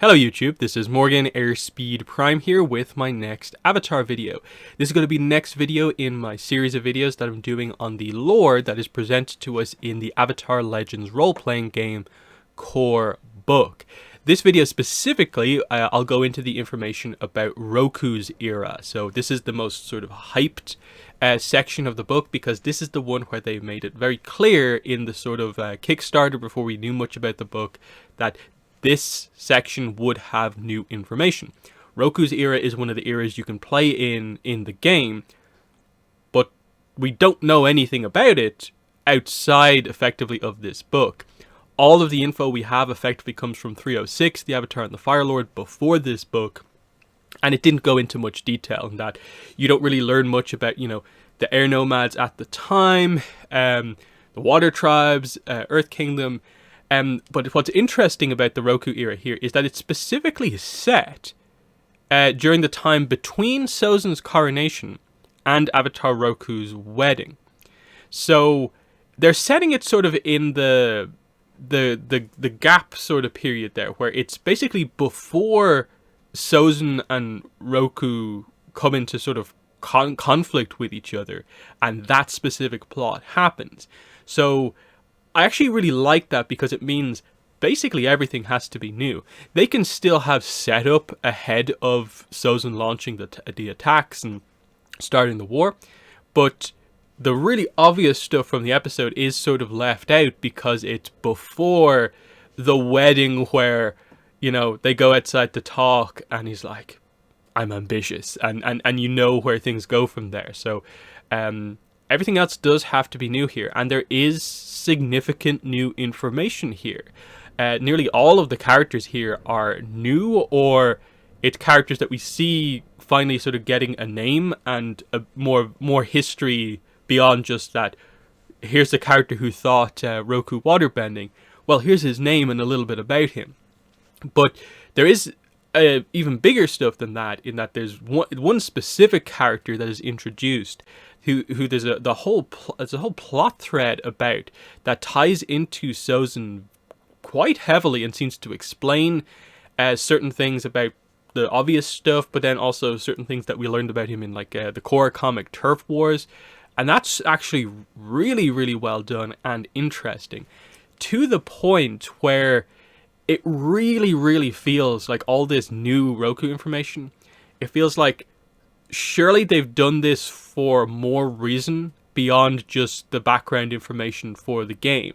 Hello YouTube, this is Morgan Airspeed Prime here with my next Avatar video. This is going to be the next video in my series of videos that I'm doing on the lore that is presented to us in the Avatar Legends role-playing game core book. This video specifically, I'll go into the information about Roku's era. So this is the most sort of hyped section of the book because this is the one where they made it very clear in the sort of Kickstarter before we knew much about the book that this section would have new information. Roku's era is one of the eras you can play in the game, but we don't know anything about it outside effectively of this book. All of the info we have effectively comes from 306, the Avatar and the Fire Lord, before this book, and it didn't go into much detail in that. You don't really learn much about, the air nomads at the time, the water tribes, Earth Kingdom. But what's interesting about the Roku era here is that it's specifically set during the time between Sozin's coronation and Avatar Roku's wedding. So they're setting it sort of in the gap sort of period there, where it's basically before Sozin and Roku come into sort of conflict with each other, and that specific plot happens. So I actually really like that because it means basically everything has to be new. They can still have setup ahead of Sozin launching the attacks and starting the war, but the really obvious stuff from the episode is sort of left out because it's before the wedding where, they go outside to talk and he's like, I'm ambitious, and you know where things go from there. So everything else does have to be new here, and there is significant new information here. Nearly all of the characters here are new, or it's characters that we see finally sort of getting a name and a more history beyond just that. Here's the character who thought Roku waterbending. Well, here's his name and a little bit about him. But there is even bigger stuff than that, in that there's one specific character that is introduced who there's a whole plot thread about that ties into Sozin quite heavily and seems to explain certain things about the obvious stuff, but then also certain things that we learned about him in the core comic Turf Wars, and that's actually really, really well done and interesting, to the point where it really, really feels like all this new Roku information, it feels like surely they've done this for more reason beyond just the background information for the game.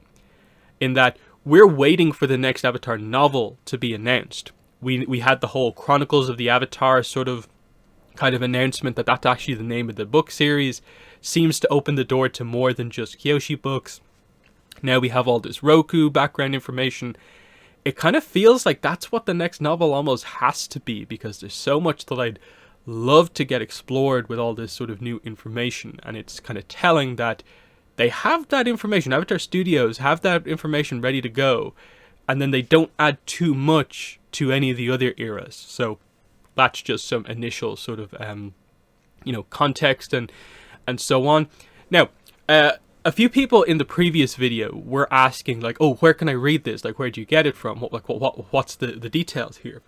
In that we're waiting for the next Avatar novel to be announced. We had the whole Chronicles of the Avatar sort of kind of announcement that that's actually the name of the book series. Seems to open the door to more than just Kyoshi books. Now we have all this Roku background information. It kind of feels like that's what the next novel almost has to be, because there's so much that I'd love to get explored with all this sort of new information, and it's kind of telling that they have that information. Avatar Studios have that information ready to go, and then they don't add too much to any of the other eras. So that's just some initial sort of context and so on. Now a few people in the previous video were asking, like, oh, where can I read this? Like, where do you get it from? What's the details here?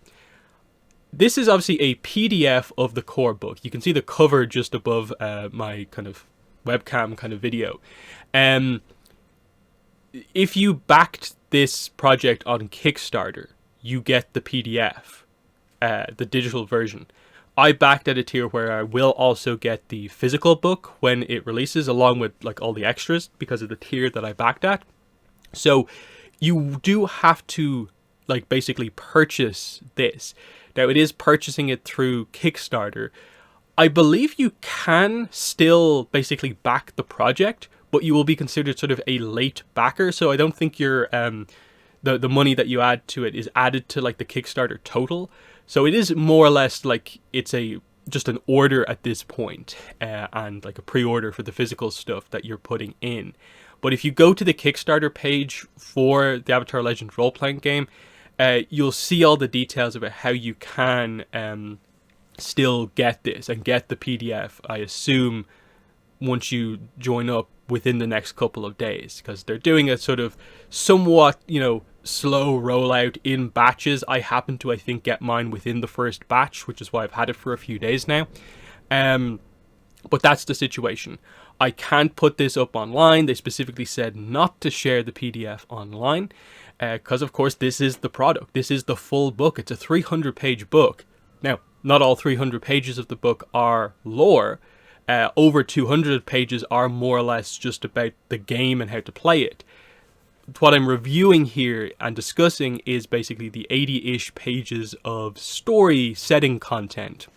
This is obviously a PDF of the core book. You can see the cover just above my kind of webcam kind of video. If you backed this project on Kickstarter, you get the PDF, the digital version. I backed at a tier where I will also get the physical book when it releases, along with all the extras, because of the tier that I backed at. So you do have to basically purchase this. Now, it is purchasing it through Kickstarter. I believe you can still basically back the project, but you will be considered sort of a late backer. So I don't think your the money that you add to it is added to the Kickstarter total. So it is more or less it's just an order at this point, and a pre-order for the physical stuff that you're putting in. But if you go to the Kickstarter page for the Avatar Legends role-playing game, you'll see all the details about how you can still get this and get the PDF, I assume, once you join up within the next couple of days, because they're doing a sort of somewhat, slow rollout in batches. I happen to, I think, get mine within the first batch, which is why I've had it for a few days now. But that's the situation. I can't put this up online. They specifically said not to share the PDF online because, of course, this is the product. This is the full book. It's a 300-page book. Now, not all 300 pages of the book are lore. Over 200 pages are more or less just about the game and how to play it. What I'm reviewing here and discussing is basically the 80-ish pages of story setting content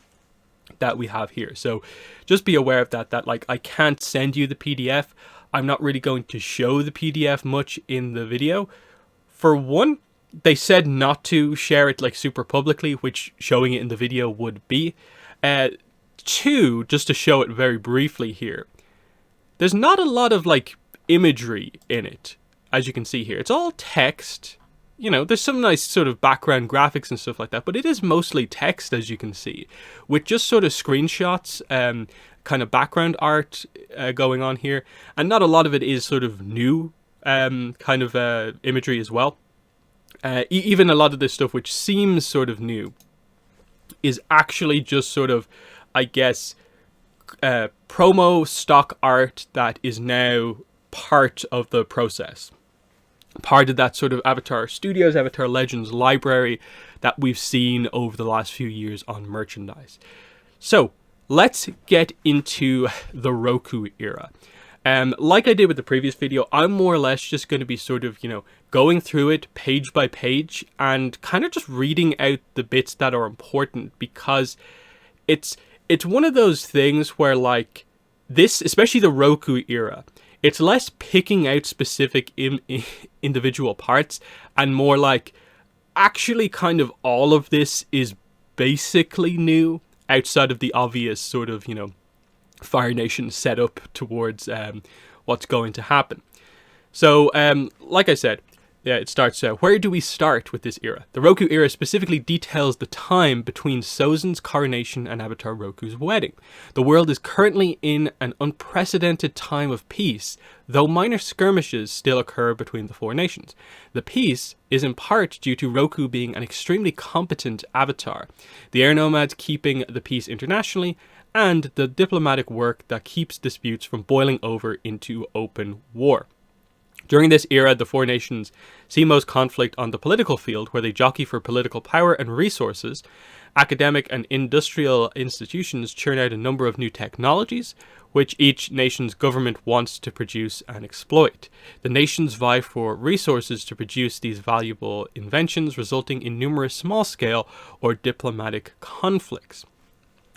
that we have here. So just be aware of that like I can't send you the PDF. I'm not really going to show the PDF much in the video. For one, they said not to share it like super publicly, which showing it in the video would be. Two, just to show it very briefly here, there's not a lot of like imagery in it, as you can see here. It's all text. You know, there's some nice sort of background graphics and stuff like that, but it is mostly text, as you can see, with just sort of screenshots, kind of background art going on here, and not a lot of it is sort of new kind of imagery as well. Even a lot of this stuff, which seems sort of new, is actually just sort of, I guess, promo stock art that is now part of the process. Part of that sort of Avatar Studios, Avatar Legends library that we've seen over the last few years on merchandise. So let's get into the Roku era. Like I did with the previous video, I'm more or less just going to be sort of, going through it page by page and kind of just reading out the bits that are important, because it's one of those things where, like, this, especially the Roku era, it's less picking out specific individual parts and more like actually kind of all of this is basically new outside of the obvious sort of, Fire Nation setup towards what's going to happen. So, like I said, yeah, it starts, where do we start with this era? The Roku era specifically details the time between Sozin's coronation and Avatar Roku's wedding. The world is currently in an unprecedented time of peace, though minor skirmishes still occur between the four nations. The peace is in part due to Roku being an extremely competent avatar, the air nomads keeping the peace internationally, and the diplomatic work that keeps disputes from boiling over into open war. During this era, the four nations see most conflict on the political field, where they jockey for political power and resources. Academic and industrial institutions churn out a number of new technologies, which each nation's government wants to produce and exploit. The nations vie for resources to produce these valuable inventions, resulting in numerous small-scale or diplomatic conflicts.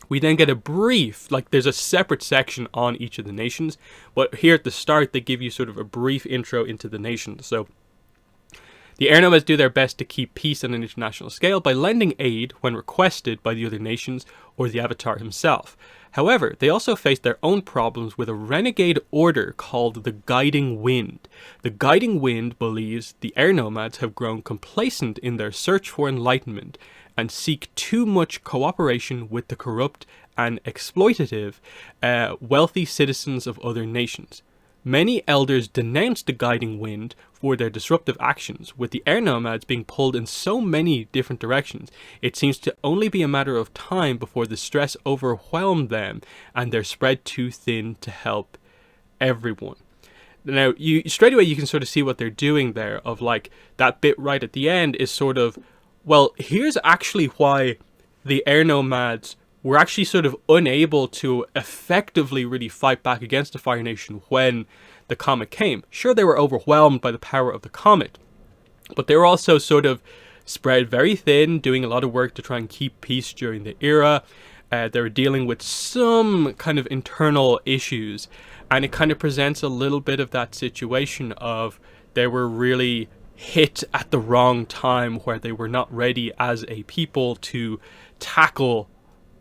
We then get a brief, like there's a separate section on each of the nations, but here at the start they give you sort of a brief intro into the nations. So the air nomads do their best to keep peace on an international scale by lending aid when requested by the other nations or the Avatar himself. However, they also face their own problems with a renegade order called the Guiding Wind. The Guiding Wind believes the air nomads have grown complacent in their search for enlightenment and seek too much cooperation with the corrupt and exploitative wealthy citizens of other nations. Many elders denounce the Guiding Wind for their disruptive actions, with the air nomads being pulled in so many different directions. It seems to only be a matter of time before the stress overwhelmed them and they're spread too thin to help everyone. Now, straight away you can sort of see what they're doing there, of like that bit right at the end is sort of, well, here's actually why the air nomads were actually sort of unable to effectively really fight back against the Fire Nation when the comet came. Sure, they were overwhelmed by the power of the comet, but they were also sort of spread very thin, doing a lot of work to try and keep peace during the era. They were dealing with some kind of internal issues, and it kind of presents a little bit of that situation of they were really hit at the wrong time, where they were not ready as a people to tackle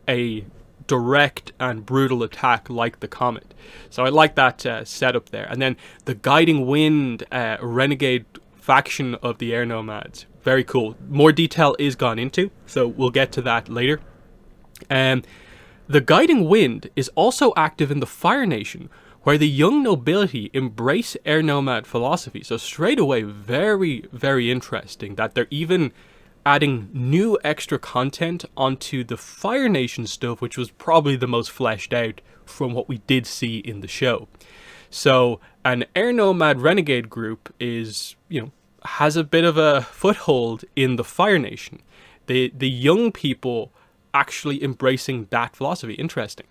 a direct and brutal attack like the comet. So I like that setup there. And then the Guiding Wind renegade faction of the air nomads, very cool. More detail is gone into, so we'll get to that later. The Guiding Wind is also active in the Fire Nation, where the young nobility embrace air nomad philosophy. So straight away, very, very interesting that they're even adding new extra content onto the Fire Nation stuff, which was probably the most fleshed out from what we did see in the show. So an air nomad renegade group is, has a bit of a foothold in the Fire Nation. The young people actually embracing that philosophy. Interesting.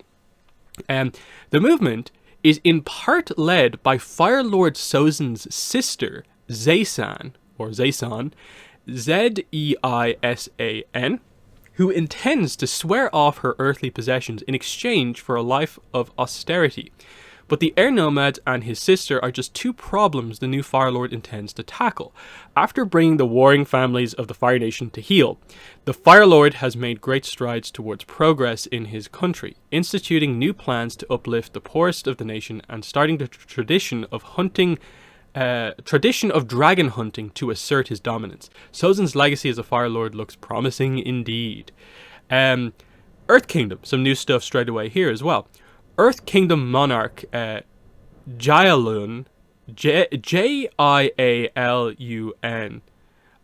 The movement is in part led by Fire Lord Sozin's sister, Zaysan, or Zaysan, Zeisan, who intends to swear off her earthly possessions in exchange for a life of austerity. But the air nomads and his sister are just two problems the new Fire Lord intends to tackle. After bringing the warring families of the Fire Nation to heel, the Fire Lord has made great strides towards progress in his country, instituting new plans to uplift the poorest of the nation and starting the tradition of dragon hunting to assert his dominance. Sozin's legacy as a Fire Lord looks promising indeed. Earth Kingdom, some new stuff straight away here as well. Earth Kingdom monarch Jialun, Jialun.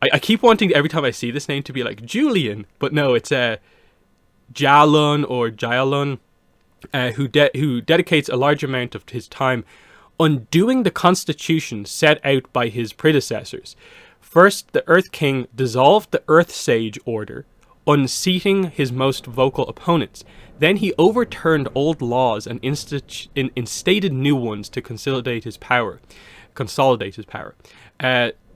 I keep wanting every time I see this name to be like Julian, but no, it's Jialun or Jialun, who dedicates a large amount of his time undoing the constitution set out by his predecessors. First, the Earth King dissolved the Earth Sage order, unseating his most vocal opponents. Then he overturned old laws and instated new ones to consolidate his power.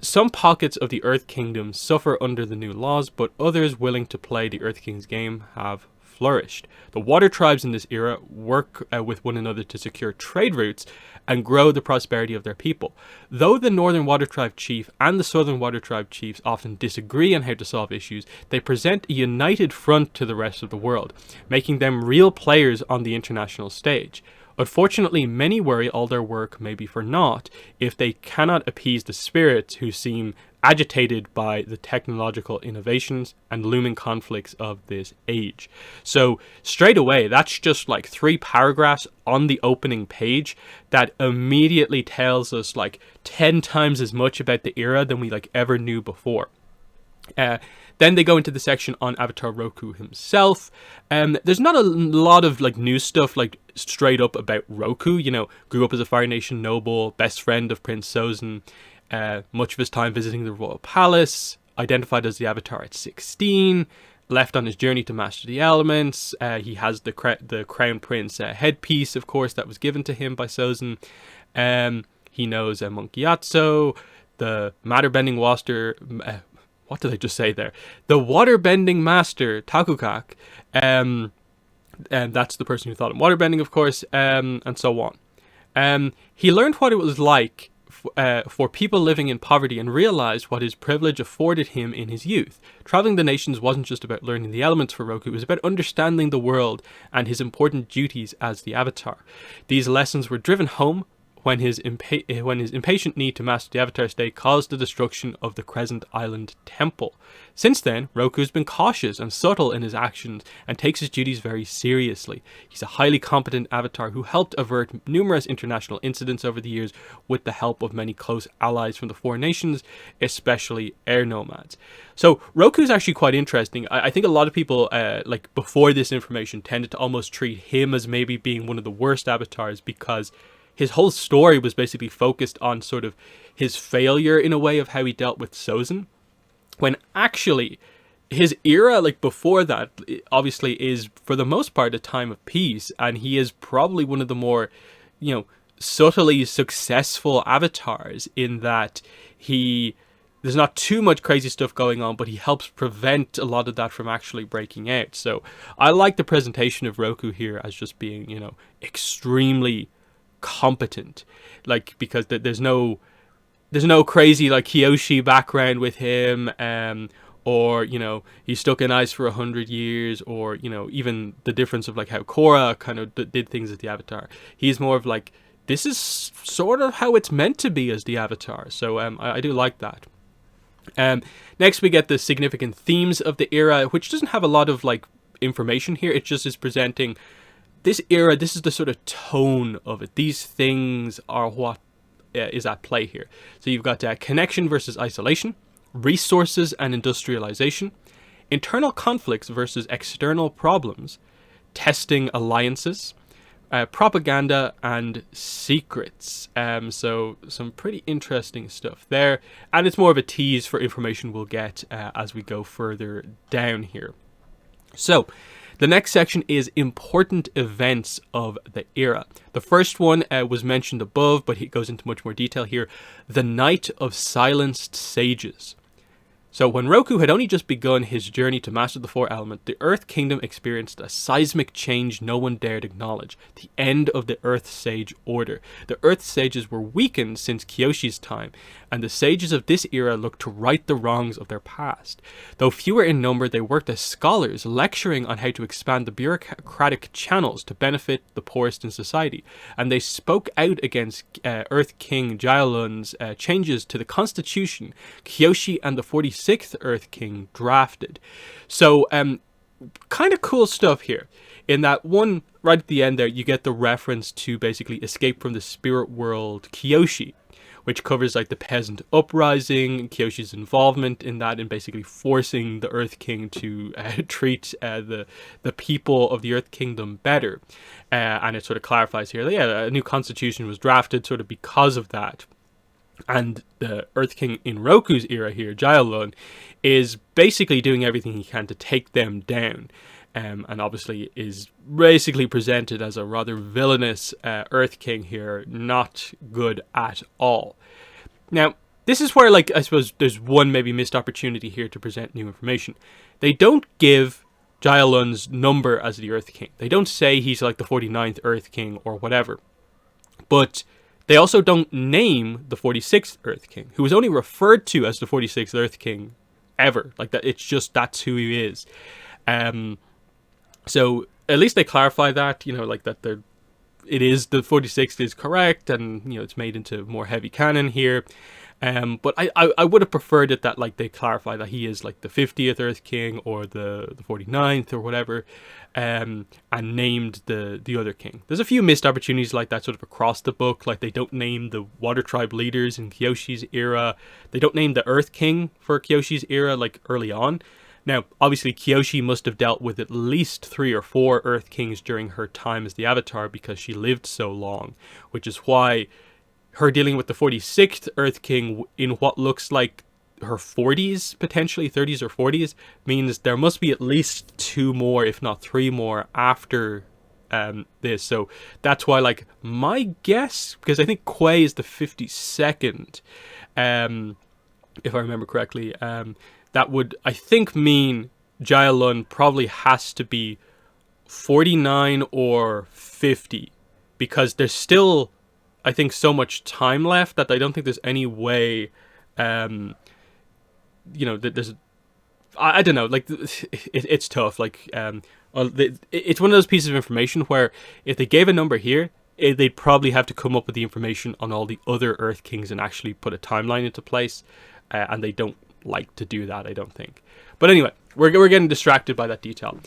Some pockets of the Earth Kingdom suffer under the new laws, but others willing to play the Earth King's game have flourished. The water tribes in this era work with one another to secure trade routes and grow the prosperity of their people. Though the Northern Water Tribe chief and the Southern Water Tribe chiefs often disagree on how to solve issues, they present a united front to the rest of the world, making them real players on the international stage. Unfortunately, many worry all their work may be for naught if they cannot appease the spirits who seem agitated by the technological innovations and looming conflicts of this age. So straight away, that's just like 3 paragraphs on the opening page that immediately tells us like 10 times as much about the era than we like ever knew before. Then they go into the section on Avatar Roku himself. There's not a lot of like new stuff like straight up about Roku. Grew up as a Fire Nation noble, best friend of Prince Sozin. Much of his time visiting the royal palace. Identified as the Avatar at 16. Left on his journey to master the elements. He has the Crown Prince headpiece, of course, that was given to him by Sozin. He knows Monk Gyatso, the matter-bending master. What did I just say there? The water-bending master, Takukak. And that's the person who thought him waterbending, of course, and so on. He learned what it was like for people living in poverty and realized what his privilege afforded him in his youth. Traveling the nations wasn't just about learning the elements for Roku, it was about understanding the world and his important duties as the Avatar. These lessons were driven home when his impatient need to master the Avatar state caused the destruction of the Crescent Island Temple. Since then, Roku's been cautious and subtle in his actions and takes his duties very seriously. He's a highly competent Avatar who helped avert numerous international incidents over the years with the help of many close allies from the 4 nations, especially air nomads. So Roku's actually quite interesting. I think a lot of people, like before this information, tended to almost treat him as maybe being one of the worst Avatars because his whole story was basically focused on sort of his failure in a way of how he dealt with Sozin. When actually his era, like before that, obviously is for the most part a time of peace. And he is probably one of the more, subtly successful Avatars in that there's not too much crazy stuff going on, but he helps prevent a lot of that from actually breaking out. So I like the presentation of Roku here as just being, extremely competent, like because there's no crazy like Kyoshi background with him, or he's stuck in ice for 100 years, or even the difference of like how Korra kind of did things as the Avatar. He's more of like, this is sort of how it's meant to be as the Avatar. So I do like that. Next we get the significant themes of the era, which doesn't have a lot of like information here. It just is presenting this era, this is the sort of tone of it. These things are what is at play here. So you've got connection versus isolation, resources and industrialization, internal conflicts versus external problems, testing alliances, propaganda and secrets. So some pretty interesting stuff there, and it's more of a tease for information we'll get as we go further down here. So the next section is important events of the era. The first one was mentioned above, but he goes into much more detail here. The Night of Silenced Sages. So when Roku had only just begun his journey to master the four elements, the Earth Kingdom experienced a seismic change no one dared acknowledge, the end of the Earth Sage order. The Earth Sages were weakened since Kyoshi's time, and the sages of this era looked to right the wrongs of their past. Though fewer in number, they worked as scholars, lecturing on how to expand the bureaucratic channels to benefit the poorest in society, and they spoke out against Earth King Jaelun's changes to the constitution Kyoshi and the 46th Earth King drafted. So kind of cool stuff here, in that one right at the end there you get the reference to basically Escape from the Spirit World Kyoshi, which covers like the peasant uprising, Kyoshi's involvement in that, and basically forcing the Earth King to treat the people of the Earth Kingdom better. And it sort of clarifies here that, yeah, a new constitution was drafted sort of because of that. And the Earth King in Roku's era here, Jaelun, is basically doing everything he can to take them down. And obviously is basically presented as a rather villainous Earth King here, not good at all. Now, this is where, like, I suppose there's one maybe missed opportunity here to present new information. They don't give Jaelun's number as the Earth King. They don't say he's like the 49th Earth King or whatever. But they also don't name the 46th Earth King, who is only referred to as the 46th Earth King ever. Like, that, it's just that's who he is. So at least they clarify that, you know, like that it is the 46th is correct, and you know it's made into more heavy canon here. But I would have preferred it that like they clarify that he is like the 50th Earth King or the 49th or whatever, and named the other king. There's a few missed opportunities like that sort of across the book. Like they don't name the Water Tribe leaders in Kyoshi's era. They don't name the Earth King for Kyoshi's era like early on. Now, obviously, Kyoshi must have dealt with at least 3 or 4 Earth Kings during her time as the Avatar because she lived so long, which is why her dealing with the 46th Earth King in what looks like her 40s, potentially 30s or 40s, means there must be at least 2 more, if not 3 more, after this. So that's why, like, my guess, because I think Quay is the 52nd, if I remember correctly, that would, I think, mean Jaelun probably has to be 49 or 50, because there's still, I think, so much time left that I don't think there's any way, you know, that there's, I don't know, like, it's tough. Like, it's one of those pieces of information where if they gave a number here, they'd probably have to come up with the information on all the other Earth Kings and actually put a timeline into place, and they don't like to do that, I don't think. But anyway, we're getting distracted by that detail.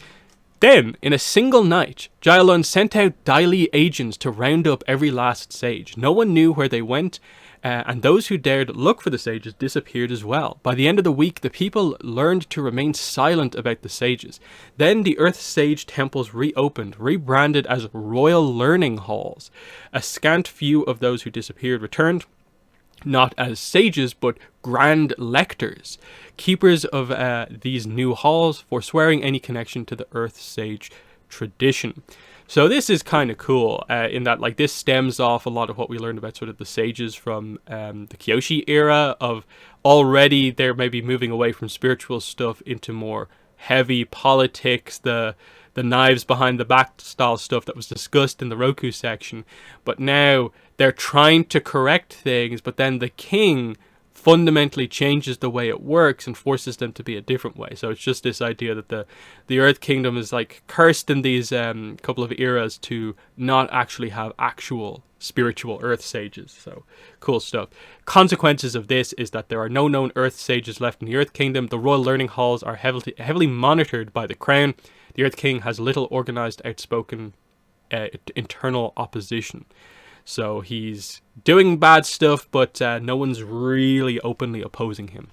Then, in a single night, Jaelun sent out Daily agents to round up every last sage. No one knew where they went, and those who dared look for the sages disappeared as well. By the end of the week, the people learned to remain silent about the sages. Then the Earth Sage temples reopened, rebranded as royal learning halls. A scant few of those who disappeared returned, not as sages, but grand lectors, keepers of these new halls, forswearing any connection to the Earth Sage tradition. So this is kind of cool, in that, like, this stems off a lot of what we learned about sort of the sages from the Kyoshi era, of already they're maybe moving away from spiritual stuff into more heavy politics, the knives behind the back style stuff that was discussed in the Roku section. But now they're trying to correct things, but then the king fundamentally changes the way it works and forces them to be a different way. So it's just this idea that the Earth Kingdom is like cursed in these couple of eras to not actually have actual spiritual Earth Sages. So cool stuff. Consequences of this is that there are no known Earth Sages left in the Earth Kingdom. The royal learning halls are heavily monitored by the crown. The Earth King has little organized, outspoken internal opposition. So he's doing bad stuff, but no one's really openly opposing him.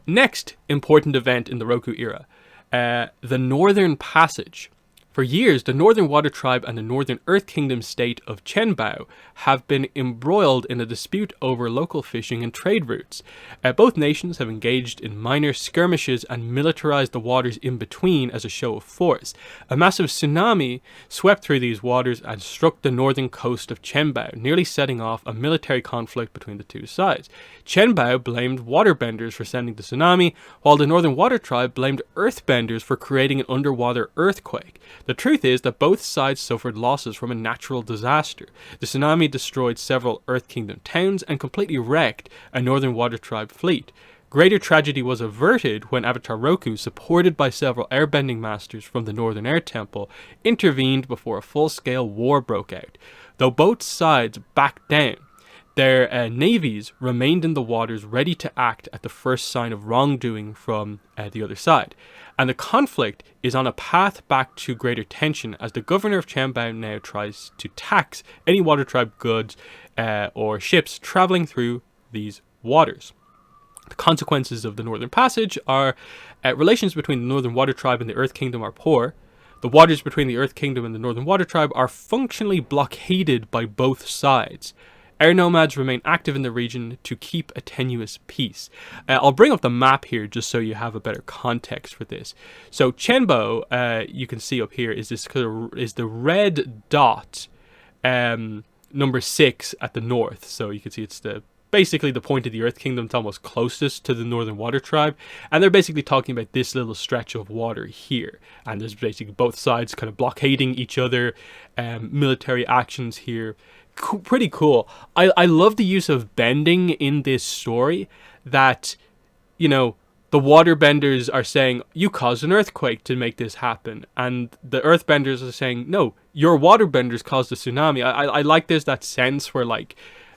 Next important event in the Roku era, the Northern Passage. For years, the Northern Water Tribe and the Northern Earth Kingdom state of Chenbao have been embroiled in a dispute over local fishing and trade routes. Both nations have engaged in minor skirmishes and militarized the waters in between as a show of force. A massive tsunami swept through these waters and struck the northern coast of Chenbao, nearly setting off a military conflict between the two sides. Chenbao blamed waterbenders for sending the tsunami, while the Northern Water Tribe blamed earthbenders for creating an underwater earthquake. The truth is that both sides suffered losses from a natural disaster. The tsunami destroyed several Earth Kingdom towns and completely wrecked a Northern Water Tribe fleet. Greater tragedy was averted when Avatar Roku, supported by several airbending masters from the Northern Air Temple, intervened before a full-scale war broke out. Though both sides backed down, their navies remained in the waters ready to act at the first sign of wrongdoing from the other side. And the conflict is on a path back to greater tension as the governor of Chenbao now tries to tax any Water Tribe goods or ships traveling through these waters. The consequences of the Northern Passage are relations between the Northern Water Tribe and the Earth Kingdom are poor. The waters between the Earth Kingdom and the Northern Water Tribe are functionally blockaded by both sides. Air nomads remain active in the region to keep a tenuous peace. I'll bring up the map here just so you have a better context for this. So Chenbao, you can see up here, is the red dot, number 6 at the north. So you can see it's basically the point of the Earth Kingdom that's almost closest to the Northern Water Tribe, and they're basically talking about this little stretch of water here, and there's basically both sides kind of blockading each other, military actions here. Pretty cool. I love the use of bending in this story, that, you know, the waterbenders are saying, you caused an earthquake to make this happen, and the earthbenders are saying, no, your waterbenders caused a tsunami. I like that sense where, like,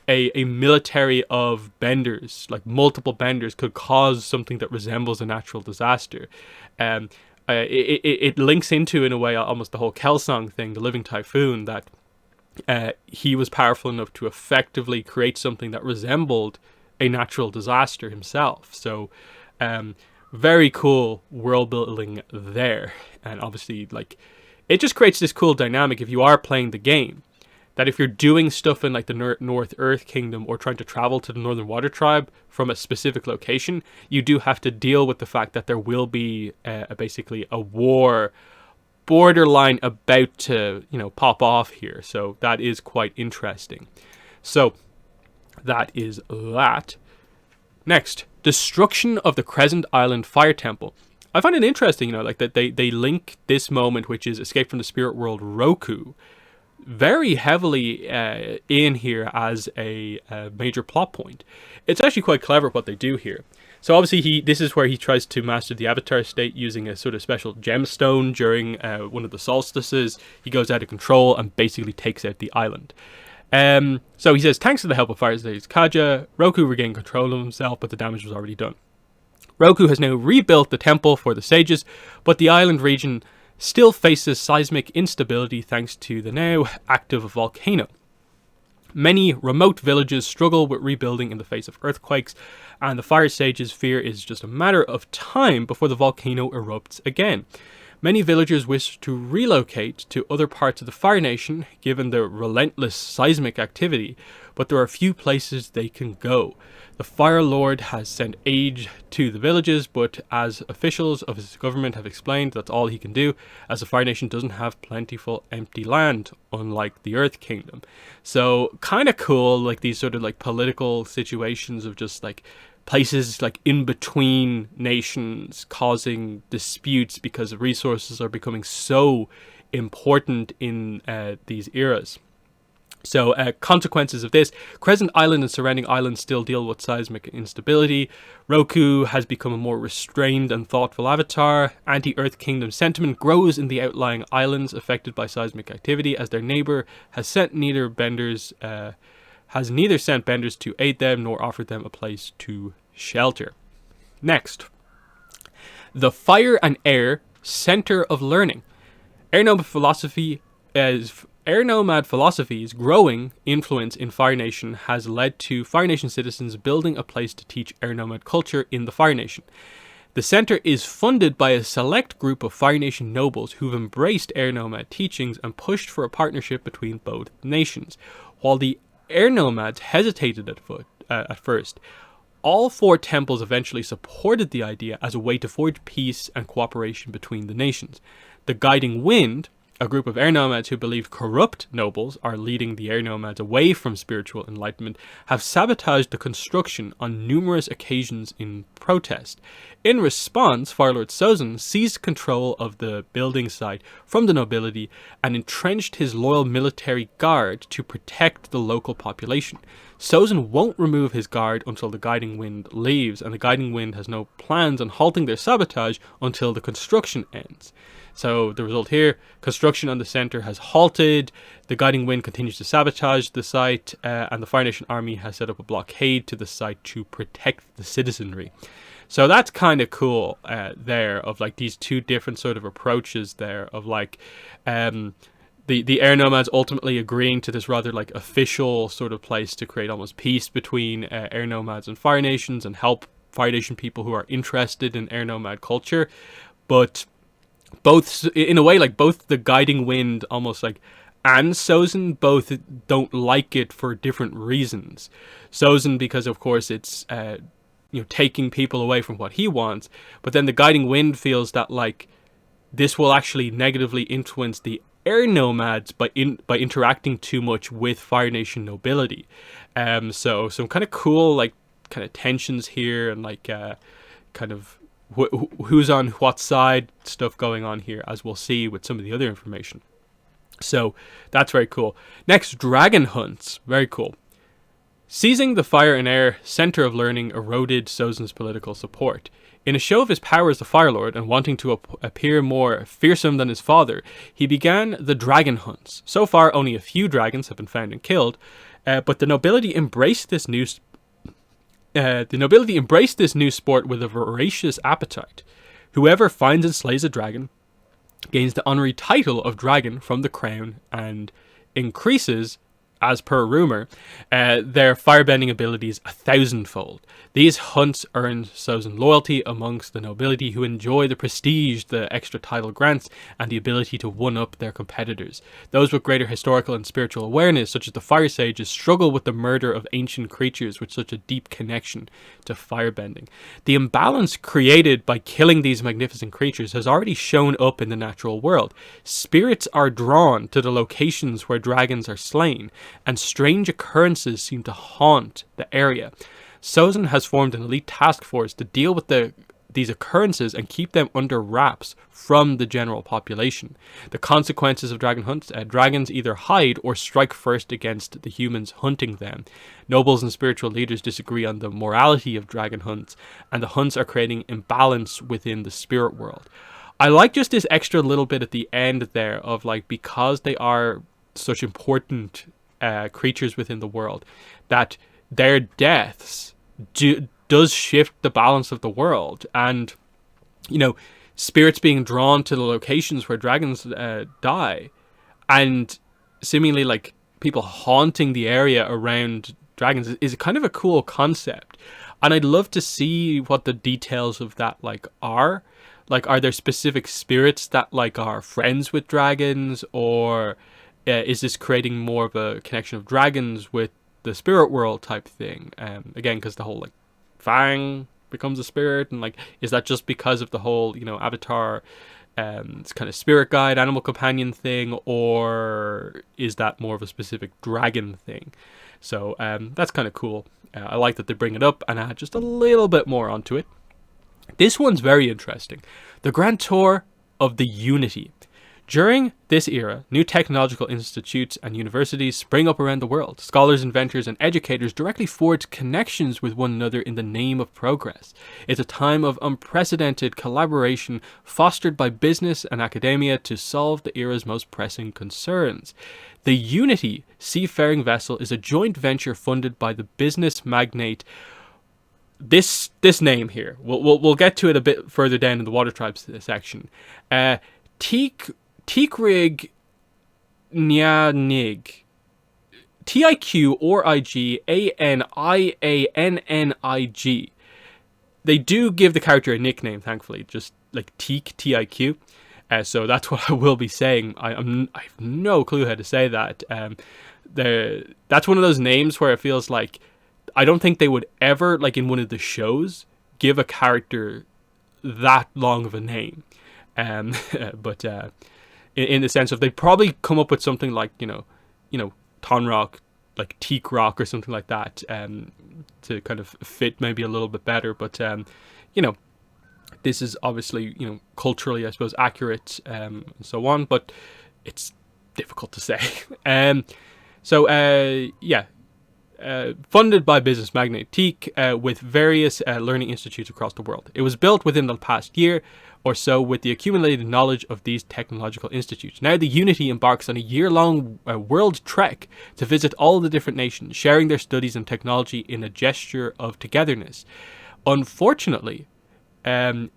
a military of benders, like multiple benders, could cause something that resembles a natural disaster. It links into, in a way, almost the whole Kelsang thing, the living typhoon, that he was powerful enough to effectively create something that resembled a natural disaster himself. So very cool world building there. And obviously, like, it just creates this cool dynamic if you are playing the game, that if you're doing stuff in like the North Earth Kingdom or trying to travel to the Northern Water Tribe from a specific location, you do have to deal with the fact that there will be basically a war borderline about to, you know, pop off here. So that is quite interesting. So that is that. Next, destruction of the Crescent Island Fire Temple. I find it interesting, you know, like that they link this moment, which is Escape from the Spirit World Roku, very heavily in here as a major plot point. It's actually quite clever what they do here. So obviously this is where he tries to master the Avatar state using a sort of special gemstone during one of the solstices. He goes out of control and basically takes out the island. So he says, thanks to the help of Fire Sage Kaja, Roku regained control of himself, but the damage was already done. Roku has now rebuilt the temple for the sages, but the island region still faces seismic instability thanks to the now active volcano. Many remote villages struggle with rebuilding in the face of earthquakes, and the Fire Sages fear is just a matter of time before the volcano erupts again. Many villagers wish to relocate to other parts of the Fire Nation given the relentless seismic activity, but there are few places they can go. The Fire Lord has sent aid to the villages, but as officials of his government have explained, that's all he can do, as the Fire Nation doesn't have plentiful empty land, unlike the Earth Kingdom. So, kind of cool, like these sort of like political situations of just like places like in between nations causing disputes because resources are becoming so important in these eras. So consequences of this: Crescent Island and surrounding islands still deal with seismic instability. Roku has become a more restrained and thoughtful avatar. Anti-Earth Kingdom sentiment grows in the outlying islands affected by seismic activity, as their neighbor has neither sent benders to aid them nor offered them a place to shelter. Next, the Fire and Air Center of Learning. Air Nomad philosophy as Air Nomad philosophy's growing influence in Fire Nation has led to Fire Nation citizens building a place to teach Air Nomad culture in the Fire Nation. The center is funded by a select group of Fire Nation nobles who've embraced Air Nomad teachings and pushed for a partnership between both nations. While the Air Nomads hesitated at first, all four temples eventually supported the idea as a way to forge peace and cooperation between the nations. The Guiding Wind, a group of air nomads who believe corrupt nobles are leading the air nomads away from spiritual enlightenment, have sabotaged the construction on numerous occasions in protest. In response, Firelord Sozin seized control of the building site from the nobility and entrenched his loyal military guard to protect the local population. Sozin won't remove his guard until the Guiding Wind leaves, and the Guiding Wind has no plans on halting their sabotage until the construction ends. So the result here, construction on the center has halted, the Guiding Wind continues to sabotage the site, and the Fire Nation army has set up a blockade to the site to protect the citizenry. So that's kind of cool there, of like these two different sort of approaches there, of like the Air Nomads ultimately agreeing to this rather like official sort of place to create almost peace between Air Nomads and Fire Nations and help Fire Nation people who are interested in Air Nomad culture. But both, in a way, like both the Guiding Wind almost like and Sozin both don't like it for different reasons. Sozin because of course it's taking people away from what he wants, but then the Guiding Wind feels that like this will actually negatively influence the Air Nomads by interacting too much with Fire Nation nobility. So some kind of cool like kind of tensions here, and like kind of who's on what side stuff going on here, as we'll see with some of the other information. So that's very cool. Next, dragon hunts. Very cool. Seizing the Fire and Air center of learning eroded Sozin's political support. In a show of his power as the Fire Lord and wanting to appear more fearsome than his father, he began the dragon hunts. So far, only a few dragons have been found and killed, but the nobility embraced this new sport with a voracious appetite. Whoever finds and slays a dragon gains the honorary title of dragon from the crown and increases, as per rumor, their firebending abilities 1,000-fold. These hunts earn Sozin loyalty amongst the nobility, who enjoy the prestige the extra title grants and the ability to one-up their competitors. Those with greater historical and spiritual awareness, such as the Fire Sages, struggle with the murder of ancient creatures with such a deep connection to firebending. The imbalance created by killing these magnificent creatures has already shown up in the natural world. Spirits are drawn to the locations where dragons are slain, and strange occurrences seem to haunt the area. Sozin has formed an elite task force to deal with these occurrences and keep them under wraps from the general population. The consequences of dragon hunts: dragons either hide or strike first against the humans hunting them. Nobles and spiritual leaders disagree on the morality of dragon hunts, and the hunts are creating imbalance within the spirit world. I like just this extra little bit at the end there of like, because they are such important creatures within the world, that their deaths does shift the balance of the world, and spirits being drawn to the locations where dragons die, and seemingly like people haunting the area around dragons is kind of a cool concept. And I'd love to see what the details of that like are. Like, are there specific spirits that like are friends with dragons, or is this creating more of a connection of dragons with the spirit world type thing? Again, because the whole like Fang becomes a spirit, and like, is that just because of the whole Avatar it's kind of spirit guide, animal companion thing, or is that more of a specific dragon thing? So that's kind of cool. I like that they bring it up and add just a little bit more onto it. This one's very interesting. The Grand Tour of the Unity. During this era, new technological institutes and universities spring up around the world. Scholars, inventors, and educators directly forge connections with one another in the name of progress. It's a time of unprecedented collaboration fostered by business and academia to solve the era's most pressing concerns. The Unity seafaring vessel is a joint venture funded by the business magnate. This name here, we'll get to it a bit further down in the Water Tribes section. Teak Rig Nianig. Tiq or Ig Aniannig. They do give the character a nickname, thankfully, just like Teak, Tiq. So that's what I will be saying. I have no clue how to say that. That's one of those names where it feels like I don't think they would ever, like in one of the shows, give a character that long of a name. But in the sense of they'd probably come up with something like Tonrock, like Teak Rock or something like that, to kind of fit maybe a little bit better. But this is obviously culturally, I suppose, accurate, and so on. But it's difficult to say. Funded by business magnate Teak, with various learning institutes across the world. It was built within the past year or so with the accumulated knowledge of these technological institutes. Now the Unity embarks on a year-long world trek to visit all the different nations, sharing their studies and technology in a gesture of togetherness. Unfortunately,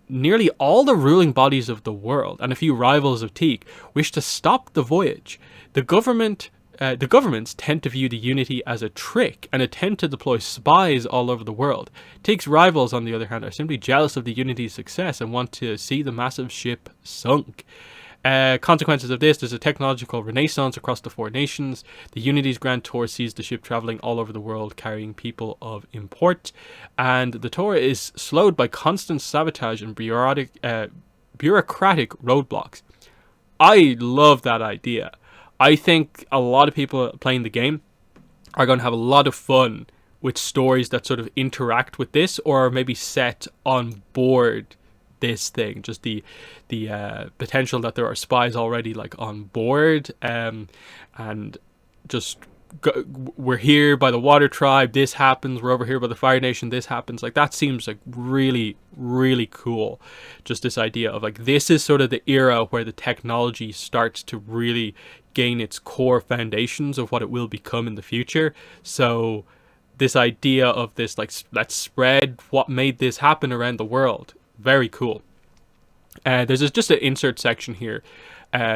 nearly all the ruling bodies of the world and a few rivals of Teak wish to stop the voyage. The governments tend to view the Unity as a trick and attempt to deploy spies all over the world. Teak's rivals, on the other hand, are simply jealous of the Unity's success and want to see the massive ship sunk. Consequences of this: there's a technological renaissance across the four nations. The Unity's Grand Tour sees the ship traveling all over the world, carrying people of import, and the tour is slowed by constant sabotage and bureaucratic roadblocks. I love that idea. I think a lot of people playing the game are going to have a lot of fun with stories that sort of interact with this, or maybe set on board this thing. Just the potential that there are spies already like on board, and just we're here by the Water Tribe, this happens. We're over here by the Fire Nation, this happens. Like, that seems like really, really cool. Just this idea of like, this is sort of the era where the technology starts to really gain its core foundations of what it will become in the future. So this idea of this, like, let's spread what made this happen around the world. Very cool. There's just an insert section here.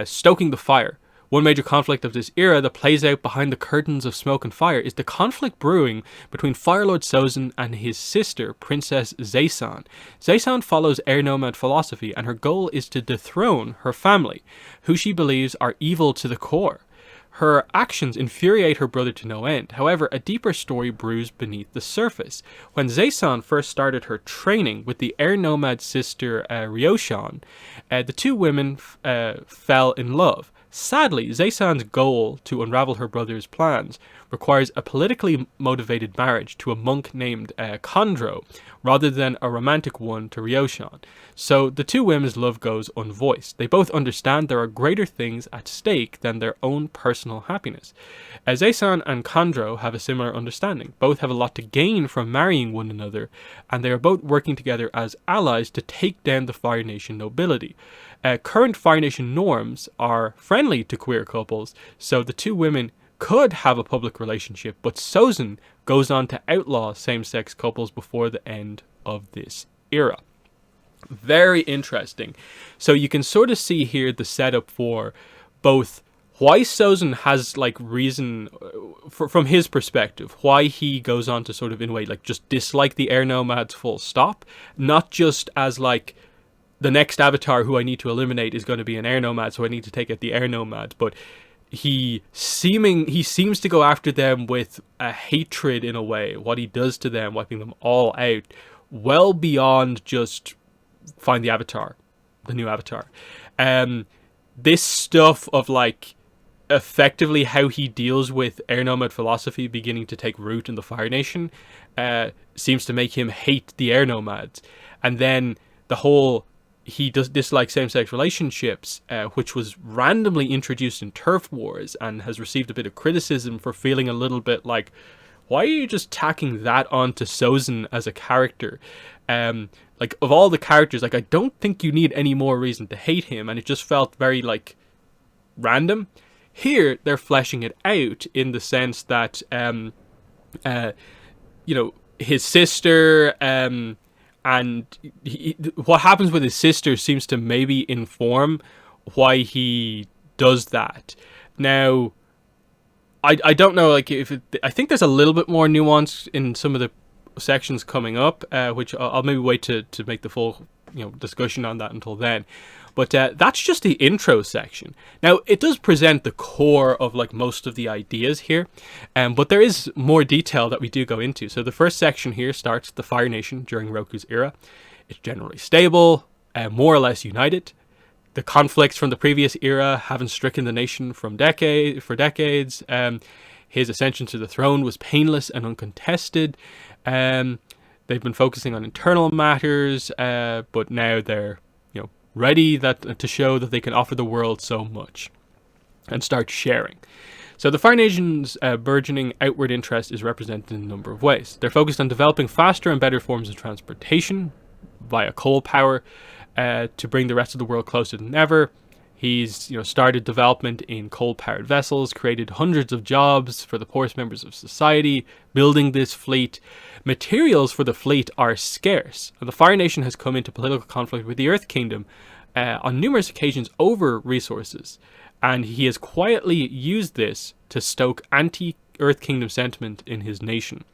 Stoking the fire. One major conflict of this era that plays out behind the curtains of smoke and fire is the conflict brewing between Firelord Sozin and his sister, Princess Zaysan. Zaysan follows air nomad philosophy, and her goal is to dethrone her family, who she believes are evil to the core. Her actions infuriate her brother to no end. However, a deeper story brews beneath the surface. When Zaysan first started her training with the air nomad sister Ryoshan, the two women fell in love. Sadly, Zaysan's goal to unravel her brother's plans requires a politically motivated marriage to a monk named Kondro, rather than a romantic one to Ryoshan. So the two women's love goes unvoiced. They both understand there are greater things at stake than their own personal happiness. Zaysan and Kondro have a similar understanding. Both have a lot to gain from marrying one another, and they are both working together as allies to take down the Fire Nation nobility. Current Fire Nation norms are friendly to queer couples, so the two women could have a public relationship, but Sozin goes on to outlaw same-sex couples before the end of this era. Very interesting. So you can sort of see here the setup for both why Sozin has like reason from his perspective, why he goes on to sort of in a way like just dislike the air nomads full stop, not just as like the next avatar who I need to eliminate is going to be an air nomad, so I need to take out the air nomads, but he seems to go after them with a hatred in a way. What he does to them, wiping them all out, well beyond just find the avatar, the new avatar. This stuff of like effectively how he deals with air nomad philosophy beginning to take root in the Fire Nation seems to make him hate the air nomads, and then the whole he does dislike same-sex relationships, which was randomly introduced in Turf Wars and has received a bit of criticism for feeling a little bit like, why are you just tacking that onto Sozin as a character? Like, of all the characters, like, I don't think you need any more reason to hate him, and it just felt very, like, random. Here, they're fleshing it out in the sense that, his sister, and what happens with his sister seems to maybe inform why he does that. Now, I don't know, like, I think there's a little bit more nuance in some of the sections coming up, which I'll maybe wait to make the full discussion on that until then. But that's just the intro section. Now, it does present the core of like most of the ideas here, but there is more detail that we do go into. So the first section here starts the Fire Nation during Roku's era. It's generally stable, more or less united. The conflicts from the previous era haven't stricken the nation for decades. His ascension to the throne was painless and uncontested. They've been focusing on internal matters, but now they're ready to show that they can offer the world so much and start sharing. So the Fire Nation's burgeoning outward interest is represented in a number of ways. They're focused on developing faster and better forms of transportation via coal power, to bring the rest of the world closer than ever. He's started development in coal-powered vessels, created hundreds of jobs for the poorest members of society, building this fleet. Materials for the fleet are scarce, and the Fire Nation has come into political conflict with the Earth Kingdom on numerous occasions over resources, and he has quietly used this to stoke anti-Earth Kingdom sentiment in his nation.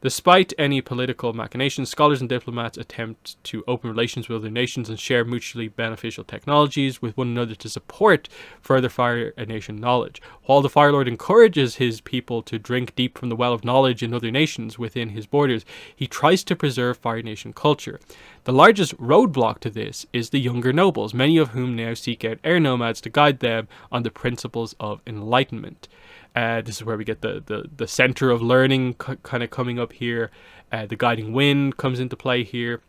Despite any political machinations, scholars and diplomats attempt to open relations with other nations and share mutually beneficial technologies with one another to support further Fire Nation knowledge. While the Fire Lord encourages his people to drink deep from the well of knowledge in other nations within his borders, he tries to preserve Fire Nation culture. The largest roadblock to this is the younger nobles, many of whom now seek out air nomads to guide them on the principles of enlightenment. This is where we get the center of learning kind of coming up here. The guiding wind comes into play here.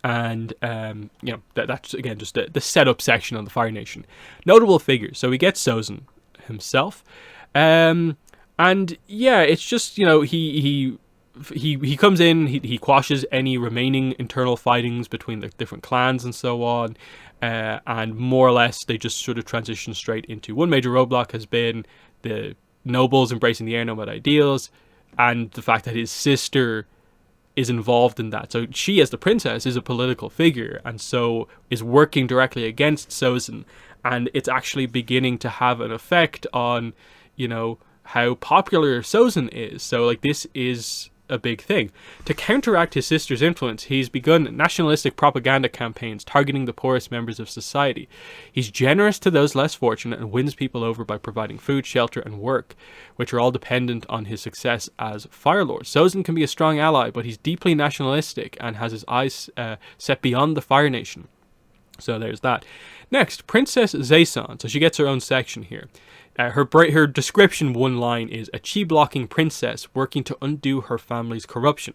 And, that's, again, just the setup section on the Fire Nation. Notable figures. So we get Sozin himself. And, yeah, it's just, he comes in, he quashes any remaining internal fightings between the different clans and so on. And more or less, they just sort of transition straight into one major roadblock has been the nobles embracing the air nomad ideals, and the fact that his sister is involved in that. So she, as the princess, is a political figure, and so is working directly against Sozin, and it's actually beginning to have an effect on, how popular Sozin is. So, like, this is a big thing. To counteract his sister's influence, he's begun nationalistic propaganda campaigns targeting the poorest members of society. He's generous to those less fortunate and wins people over by providing food, shelter, and work, which are all dependent on his success as Fire Lord. Sozin can be a strong ally, but he's deeply nationalistic and has his eyes set beyond the Fire Nation. So there's that. Next, Princess Zaysan. So she gets her own section here. Her description, one line, is a chi-blocking princess working to undo her family's corruption.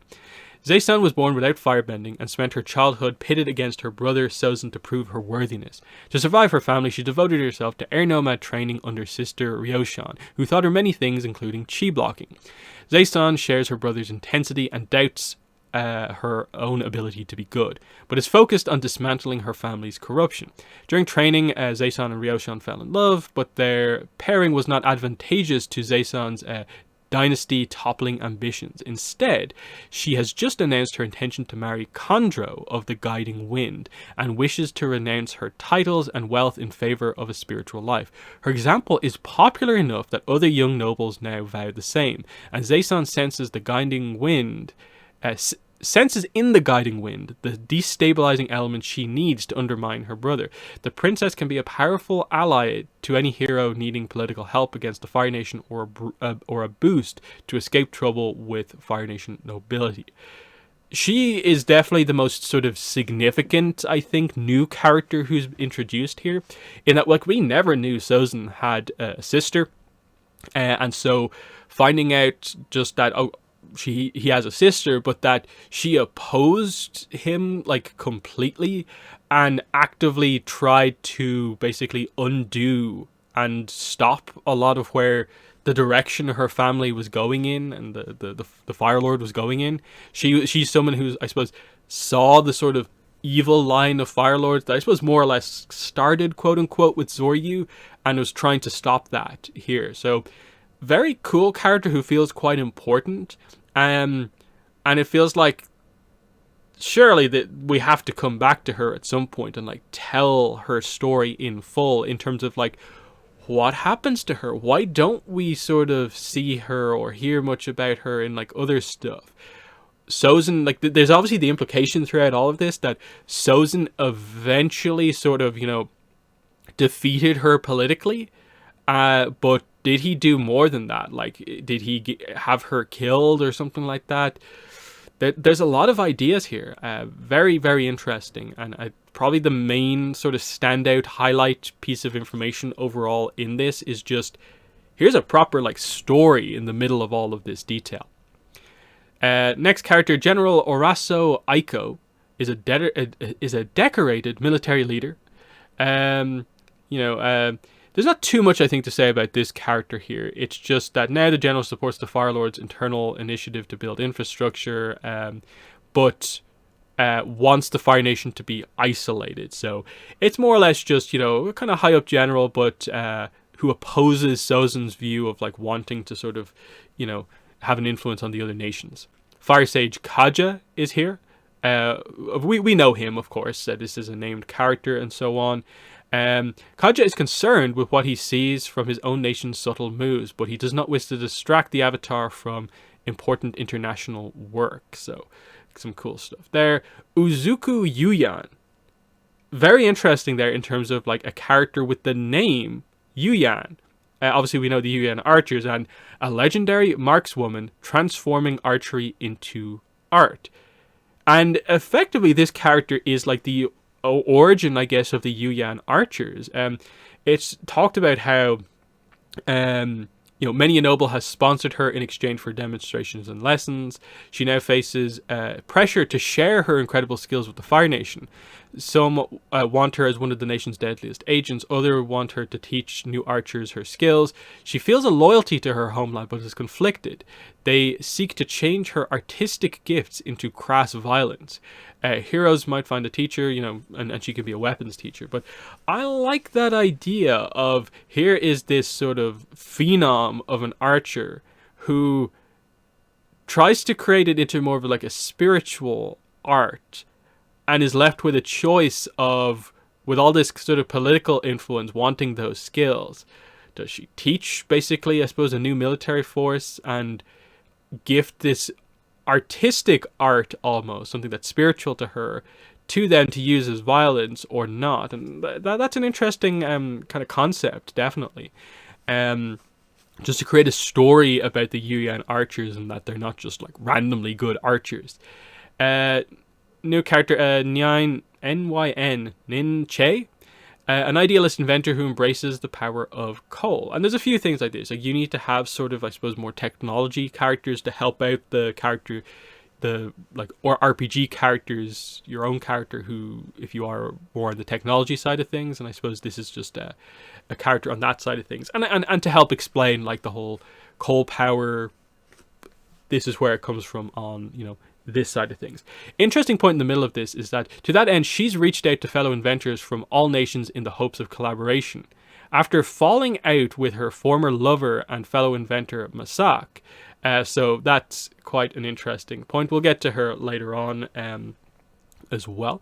Zaysan was born without firebending and spent her childhood pitted against her brother Sozin to prove her worthiness. To survive her family, she devoted herself to air nomad training under sister Ryoshan, who taught her many things, including chi-blocking. Zaysan shares her brother's intensity and doubts her own ability to be good, but is focused on dismantling her family's corruption. During training, Zaysan and Ryoshan fell in love, but their pairing was not advantageous to Zaysan's dynasty toppling ambitions. Instead, she has just announced her intention to marry Khandro of the Guiding Wind, and wishes to renounce her titles and wealth in favor of a spiritual life. Her example is popular enough that other young nobles now vow the same, and Zaysan senses the Guiding Wind senses in the Guiding Wind the destabilizing element she needs to undermine her brother. The princess can be a powerful ally to any hero needing political help against the Fire Nation, or a boost to escape trouble with Fire Nation nobility. She is definitely the most sort of significant, I think, new character who's introduced here, in that, like, we never knew Sozin had a sister, and so finding out just that, he has a sister, but that she opposed him, like, completely, and actively tried to basically undo and stop a lot of where the direction her family was going in, and the Fire Lord was going in. She's someone who's, I suppose, saw the sort of evil line of Fire Lords that I suppose more or less started, quote unquote, with Zoryu, and was trying to stop that here. So very cool character who feels quite important. And it feels like surely that we have to come back to her at some point and, like, tell her story in full, in terms of, like, what happens to her? Why don't we sort of see her or hear much about her in like other stuff? Sozin, like there's obviously the implication throughout all of this that Sozin eventually sort of, you know, defeated her politically, but did he do more than that? Like, did he have her killed or something like that? There's a lot of ideas here, very, very interesting, and probably the main sort of standout highlight piece of information overall in this is just, here's a proper like story in the middle of all of this detail. Next character, General Oraso Aiko, is a decorated military leader. There's not too much, I think, to say about this character here. It's just that now the general supports the Fire Lord's internal initiative to build infrastructure, but wants the Fire Nation to be isolated. So it's more or less just, you know, a kind of high up general, but who opposes Sozin's view of like wanting to sort of, you know, have an influence on the other nations. Fire Sage Kaja is here. We know him, of course. This is a named character and so on. Kaja is concerned with what he sees from his own nation's subtle moves, but he does not wish to distract the Avatar from important international work. So, some cool stuff there. Uzuku Yuyan. Very interesting there in terms of like a character with the name Yuyan. Obviously, we know the Yuyan archers and a legendary markswoman transforming archery into art. And effectively, this character is like the origin, I guess, of the Yuyan archers. It's talked about how, many a noble has sponsored her in exchange for demonstrations and lessons. She now faces pressure to share her incredible skills with the Fire Nation. Some want her as one of the nation's deadliest agents. Others want her to teach new archers her skills. She feels a loyalty to her homeland, but is conflicted. They seek to change her artistic gifts into crass violence. Heroes might find a teacher, and she can be a weapons teacher. But I like that idea of here is this sort of phenom of an archer who tries to create it into more of like a spiritual art and is left with a choice of, with all this sort of political influence, wanting those skills. Does she teach, basically, I suppose, a new military force and gift this artistic art, almost something that's spiritual to her, to them to use as violence or not? And that's an interesting kind of concept, definitely. Just to create a story about the Yuyan archers and that they're not just like randomly good archers. New character, Nyan Nyn Nin Che, an idealist inventor who embraces the power of coal. And there's a few things like this. Like, you need to have sort of, I suppose, more technology characters to help out the character, or RPG characters, your own character who, if you are more on the technology side of things. And I suppose this is just a character on that side of things. And to help explain like the whole coal power, this is where it comes from on, this side of things. Interesting point in the middle of this is that to that end, she's reached out to fellow inventors from all nations in the hopes of collaboration. After falling out with her former lover and fellow inventor Masak, so that's quite an interesting point. We'll get to her later on as well.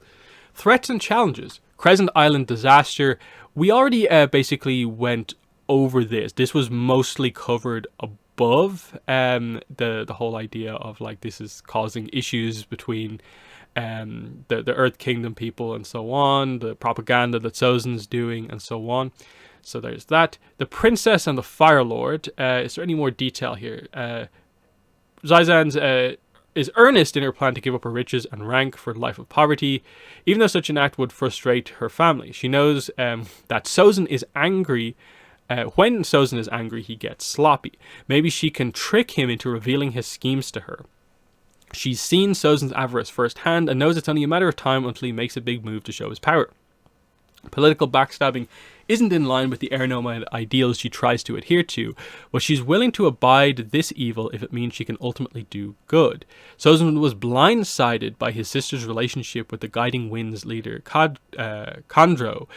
Threats and challenges. Crescent Island disaster. We already basically went over this. This was mostly covered above the whole idea of like this is causing issues between the Earth Kingdom people and so on, the propaganda that Sozin's doing and so on. So there's that. The Princess and the Fire Lord. Is there any more detail here? Zizan's is earnest in her plan to give up her riches and rank for a life of poverty, even though such an act would frustrate her family. She knows that Sozin is angry. When Sozin is angry, he gets sloppy. Maybe she can trick him into revealing his schemes to her. She's seen Sozin's avarice firsthand and knows it's only a matter of time until he makes a big move to show his power. Political backstabbing isn't in line with the Air Nomad ideals she tries to adhere to, but she's willing to abide this evil if it means she can ultimately do good. Sozin was blindsided by his sister's relationship with the Guiding Winds leader Kandro,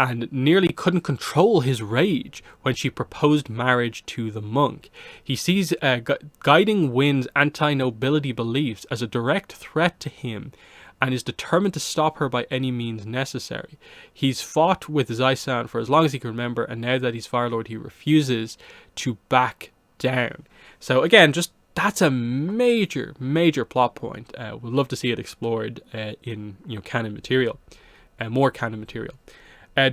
and nearly couldn't control his rage when she proposed marriage to the monk. He sees Guiding Wind's anti-nobility beliefs as a direct threat to him, and is determined to stop her by any means necessary. He's fought with Zai-san for as long as he can remember, and now that he's Fire Lord, he refuses to back down. So again, just that's a major plot point. We'd love to see it explored in canon material, more canon material.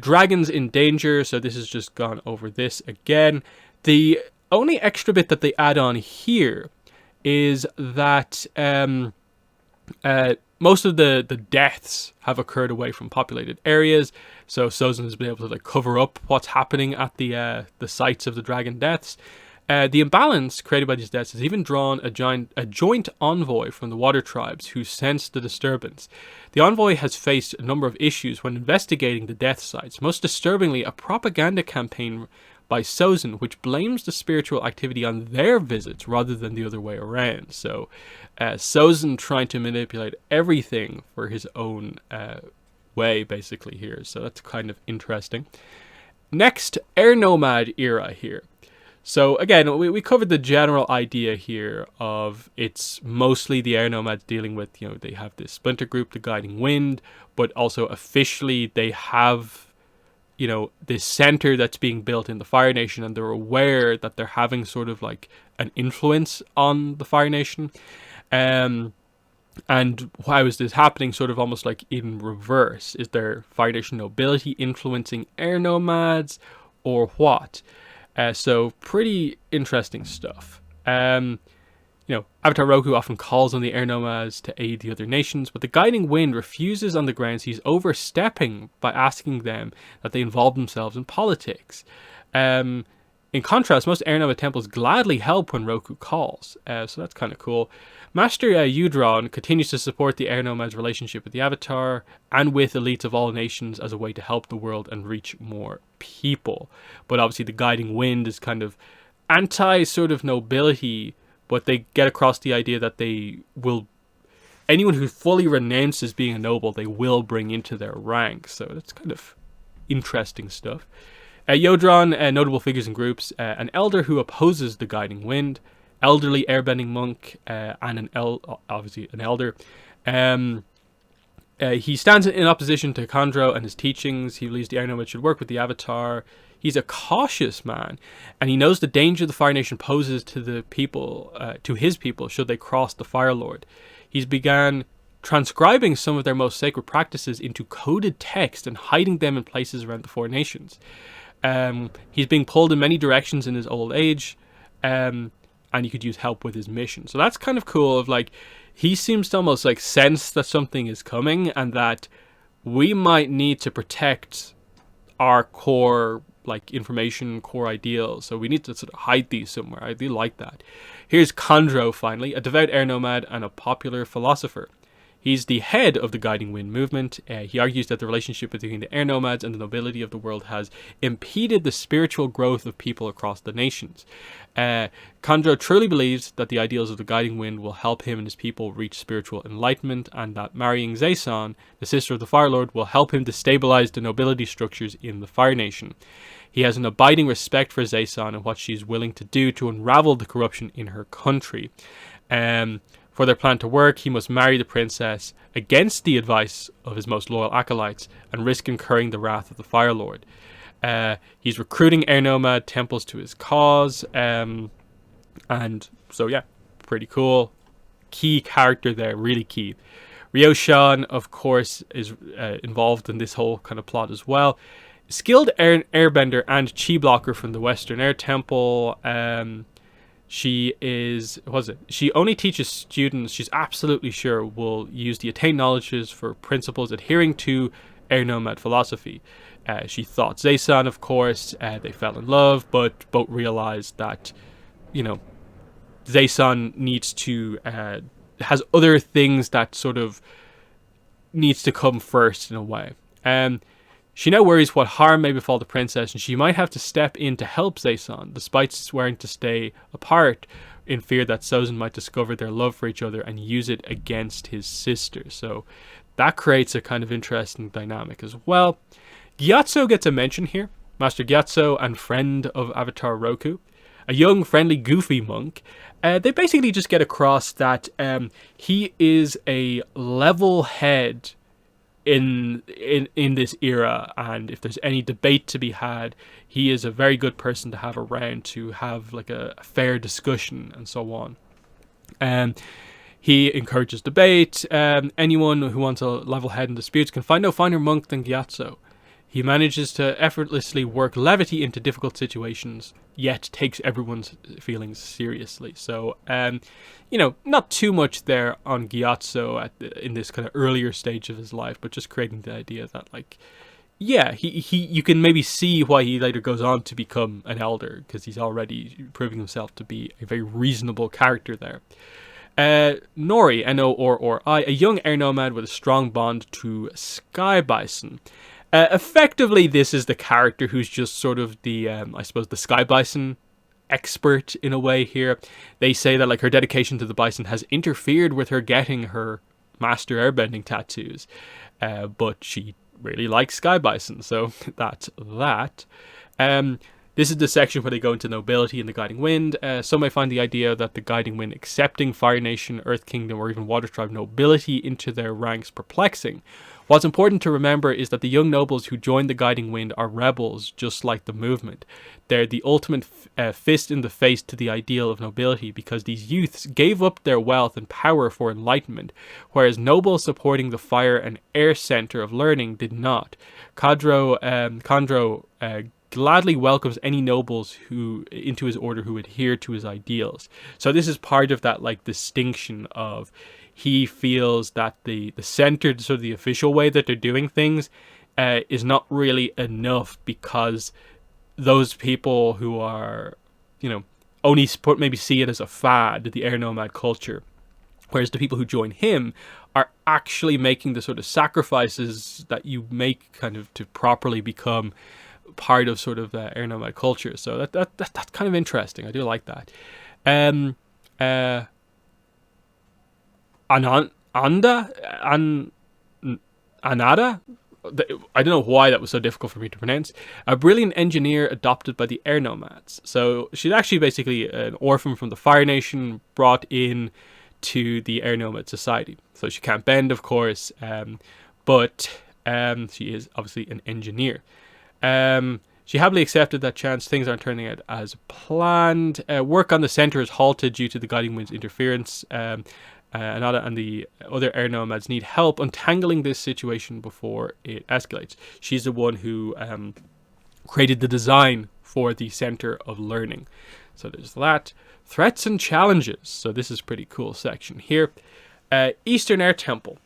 Dragons in danger. So this has just gone over this again. The only extra bit that they add on here is that most of the deaths have occurred away from populated areas. So Sozin has been able to cover up what's happening at the sites of the dragon deaths. The imbalance created by these deaths has even drawn a joint envoy from the water tribes who sensed the disturbance. The envoy has faced a number of issues when investigating the death sites, most disturbingly a propaganda campaign by Sozin, which blames the spiritual activity on their visits rather than the other way around. So Sozin trying to manipulate everything for his own way, basically, here. So that's kind of interesting. Next, Air Nomad era here. So again, we covered the general idea here of it's mostly the Air Nomads dealing with, they have this splinter group, the Guiding Wind, but also officially they have, this center that's being built in the Fire Nation, and they're aware that they're having sort of like an influence on the Fire Nation. And why was this happening sort of almost like in reverse? Is there Fire Nation nobility influencing Air Nomads or what? So pretty interesting stuff. Avatar Roku often calls on the Air Nomads to aid the other nations, but the Guiding Wind refuses on the grounds he's overstepping by asking them that they involve themselves in politics. In contrast, most Air Nomad temples gladly help when Roku calls, so that's kind of cool. Master Yudron continues to support the Air Nomads' relationship with the Avatar and with elites of all nations as a way to help the world and reach more people. But obviously the Guiding Wind is kind of anti sort of nobility, but they get across the idea that they will, anyone who fully renounces being a noble, they will bring into their ranks. So that's kind of interesting stuff. Yodron, notable figures and groups, an elder who opposes the Guiding Wind, elderly airbending monk, and obviously an elder. He stands in opposition to Khandro and his teachings. He believes the Air Nomads should work with the Avatar. He's a cautious man, and he knows the danger the Fire Nation poses to the people, to his people, should they cross the Fire Lord. He's began transcribing some of their most sacred practices into coded text and hiding them in places around the Four Nations. He's being pulled in many directions in his old age, and he could use help with his mission. So that's kind of cool. Of like, he seems to almost like sense that something is coming, and that we might need to protect our core information, core ideals. So we need to sort of hide these somewhere. I do like that. Here's Khandro, finally, a devout air nomad and a popular philosopher. He's the head of the Guiding Wind movement. He argues that the relationship between the Air Nomads and the nobility of the world has impeded the spiritual growth of people across the nations. Khandro truly believes that the ideals of the Guiding Wind will help him and his people reach spiritual enlightenment, and that marrying Zai-san, the sister of the Fire Lord, will help him destabilize the nobility structures in the Fire Nation. He has an abiding respect for Zai-san and what she's willing to do to unravel the corruption in her country. For their plan to work, he must marry the princess against the advice of his most loyal acolytes and risk incurring the wrath of the Fire Lord. He's recruiting Air Nomad temples to his cause. And so, yeah, pretty cool. Key character there, really key. Ryo-shan, of course, is involved in this whole kind of plot as well. Skilled airbender and chi blocker from the Western Air Temple. She only teaches students she's absolutely sure will use the attained knowledges for principles adhering to Air Nomad philosophy. She thought Zai-san, of course, they fell in love, but both realized that, Zai-san needs to, has other things that sort of needs to come first in a way. She now worries what harm may befall the princess, and she might have to step in to help Zai-san, despite swearing to stay apart in fear that Sozin might discover their love for each other and use it against his sister. So that creates a kind of interesting dynamic as well. Gyatso gets a mention here. Master Gyatso and friend of Avatar Roku. a young, friendly, goofy monk. They basically just get across that he is a level head in this era, and if there's any debate to be had, he is a very good person to have around to have like a fair discussion and so on. He encourages debate. Anyone who wants a level head in disputes can find no finer monk than Gyatso. He manages to effortlessly work levity into difficult situations, yet takes everyone's feelings seriously. So, not too much there on Gyatso in this kind of earlier stage of his life, but just creating the idea that, like, yeah, you can maybe see why he later goes on to become an elder, because he's already proving himself to be a very reasonable character there. Nori, N-O-R-R-I, a young air nomad with a strong bond to Sky Bison. Effectively, this is the character who's just sort of the, I suppose, the Sky Bison expert in a way here. They say that, like, her dedication to the bison has interfered with her getting her master airbending tattoos, but she really likes Sky Bison, so that's that. This is the section where they go into nobility and the Guiding Wind. Some may find the idea that the Guiding Wind accepting Fire Nation, Earth Kingdom, or even Water Tribe nobility into their ranks perplexing. What's important to remember is that the young nobles who join the Guiding Wind are rebels, just like the movement. They're the ultimate fist in the face to the ideal of nobility, because these youths gave up their wealth and power for enlightenment, whereas nobles supporting the fire and air center of learning did not. Kandro gladly welcomes any nobles who into his order who adhere to his ideals. So this is part of that, like, distinction of, he feels that the centered, sort of the official way that they're doing things is not really enough, because those people who are, only maybe see it as a fad, the air nomad culture, whereas the people who join him are actually making the sort of sacrifices that you make kind of to properly become part of sort of the air nomad culture. So that's kind of interesting. I do like that. Anada? I don't know why that was so difficult for me to pronounce. A brilliant engineer adopted by the Air Nomads. So she's actually basically an orphan from the Fire Nation brought in to the Air Nomad society. So she can't bend, of course, but she is obviously an engineer. She happily accepted that chance things aren't turning out as planned. Work on the center is halted due to the Guiding Wind's interference. Anada and the other air nomads need help untangling this situation before it escalates. She's the one who created the design for the Center of Learning. So there's that. Threats and challenges. So this is a pretty cool section here. Eastern Air Temple.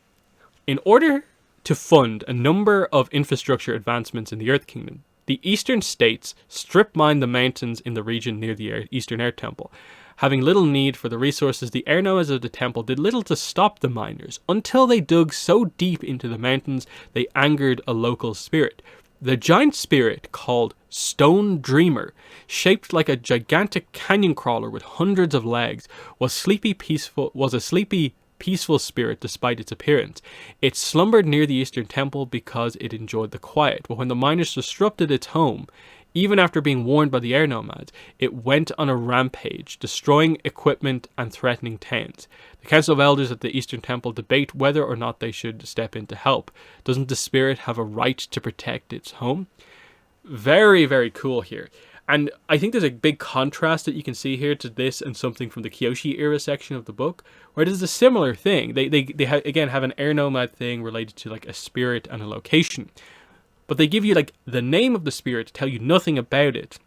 In order to fund a number of infrastructure advancements in the Earth Kingdom, the eastern states strip mined the mountains in the region near the Eastern Air Temple. Having little need for the resources, the air nomads of the temple did little to stop the miners, until they dug so deep into the mountains they angered a local spirit. The giant spirit, called Stone Dreamer, shaped like a gigantic canyon crawler with hundreds of legs, was a sleepy, peaceful spirit despite its appearance. It slumbered near the Eastern Temple because it enjoyed the quiet, but when the miners disrupted its home, even after being warned by the air nomads, it went on a rampage, destroying equipment and threatening towns. The Council of Elders at the Eastern Temple debate whether or not they should step in to help. Doesn't the spirit have a right to protect its home? Very, very cool here. And I think there's a big contrast that you can see here to this and something from the Kyoshi era section of the book, where there's a similar thing. They again have an air nomad thing related to like a spirit and a location. But they give you like the name of the spirit, tell you nothing about it.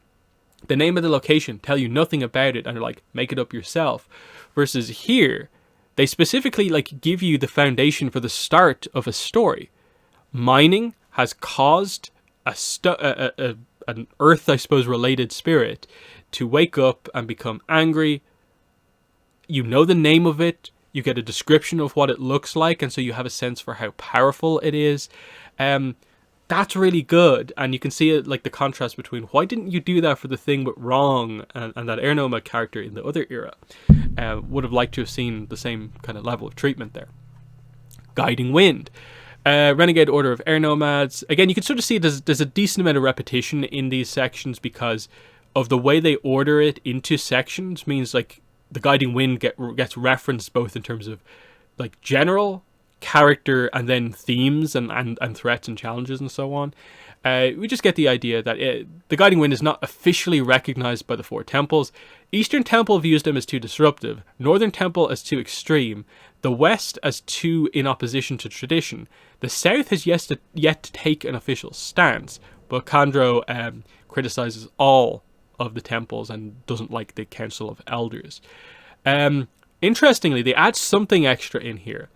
The name of the location, tell you nothing about it, and they're like, make it up yourself. Versus here, they specifically like give you the foundation for the start of a story. Mining has caused an earth, I suppose, related spirit to wake up and become angry. You know the name of it. You get a description of what it looks like, and so you have a sense for how powerful it is. That's really good, and you can see it like the contrast between why didn't you do that for the thing but wrong, and that air nomad character in the other era would have liked to have seen the same kind of level of treatment there. Guiding Wind. Renegade Order of Air Nomads. Again, you can sort of see there's a decent amount of repetition in these sections because of the way they order it into sections means like the guiding wind gets referenced both in terms of like general character and then themes and threats and challenges and so on. We just get the idea that the guiding wind is not officially recognized by the four temples. Eastern Temple views them as too disruptive, Northern Temple as too extreme, the West as too in opposition to tradition. The South has yet to take an official stance, but Kandro criticizes all of the temples and doesn't like the Council of Elders. Interestingly, they add something extra in here.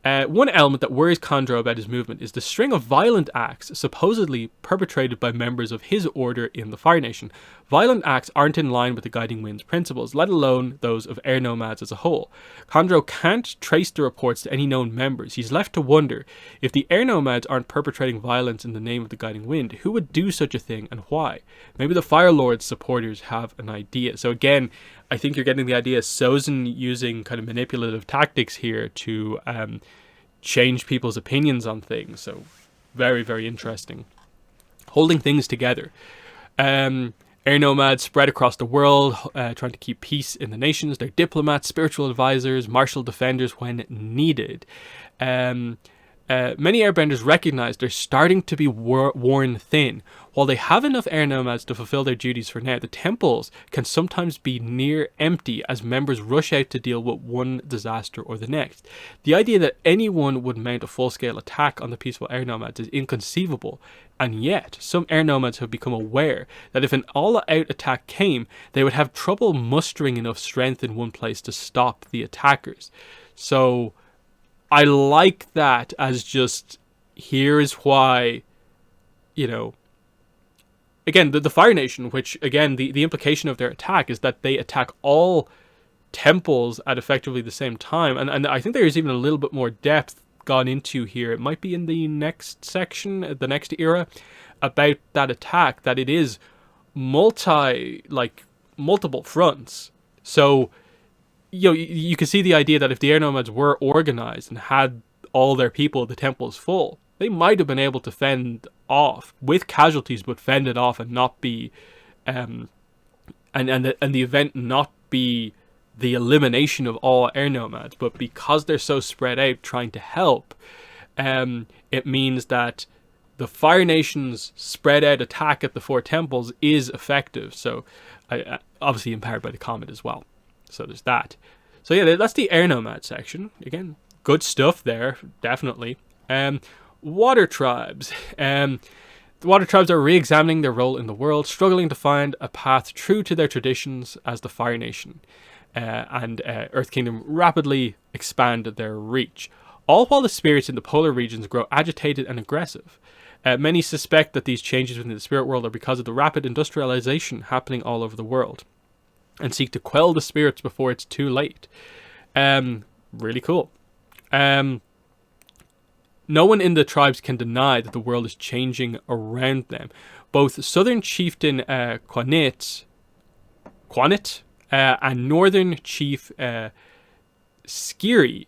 One element that worries Kandro about his movement is the string of violent acts supposedly perpetrated by members of his order in the Fire Nation. Violent acts aren't in line with the Guiding Wind's principles, let alone those of Air Nomads as a whole. Kandro can't trace the reports to any known members. He's left to wonder, if the Air Nomads aren't perpetrating violence in the name of the Guiding Wind, who would do such a thing and why? Maybe the Fire Lord's supporters have an idea. So again, I think you're getting the idea. Sozin using kind of manipulative tactics here to change people's opinions on things. So very, very interesting. Holding things together. Air Nomads spread across the world, trying to keep peace in the nations. They're diplomats, spiritual advisors, martial defenders when needed. Many airbenders recognize they're starting to be worn thin. While they have enough air nomads to fulfill their duties for now, the temples can sometimes be near empty as members rush out to deal with one disaster or the next. The idea that anyone would mount a full-scale attack on the peaceful air nomads is inconceivable, and yet some air nomads have become aware that if an all-out attack came, they would have trouble mustering enough strength in one place to stop the attackers. So I like that as just, here's why, you know, again, the Fire Nation, which, again, the implication of their attack is that they attack all temples at effectively the same time. And I think there's even a little bit more depth gone into here. It might be in the next section, the next era, about that attack, that it is multiple fronts. So, you know, you can see the idea that if the Air Nomads were organized and had all their people, the temples full, they might have been able to fend off with casualties, but fend it off and not be, and the event not be the elimination of all Air Nomads. But because they're so spread out trying to help, it means that the Fire Nation's spread out attack at the four temples is effective. So, obviously empowered by the comet as well. So there's that. So yeah, that's the Air Nomad section. Again, good stuff there, definitely. Water tribes. The water tribes are re-examining their role in the world, struggling to find a path true to their traditions as the Fire Nation. And Earth Kingdom rapidly expand their reach, all while the spirits in the polar regions grow agitated and aggressive. Many suspect that these changes within the spirit world are because of the rapid industrialization happening all over the world, and seek to quell the spirits before it's too late. Really cool. No one in the tribes can deny that the world is changing around them. Both Southern Chieftain Quanit and Northern Chief Skiri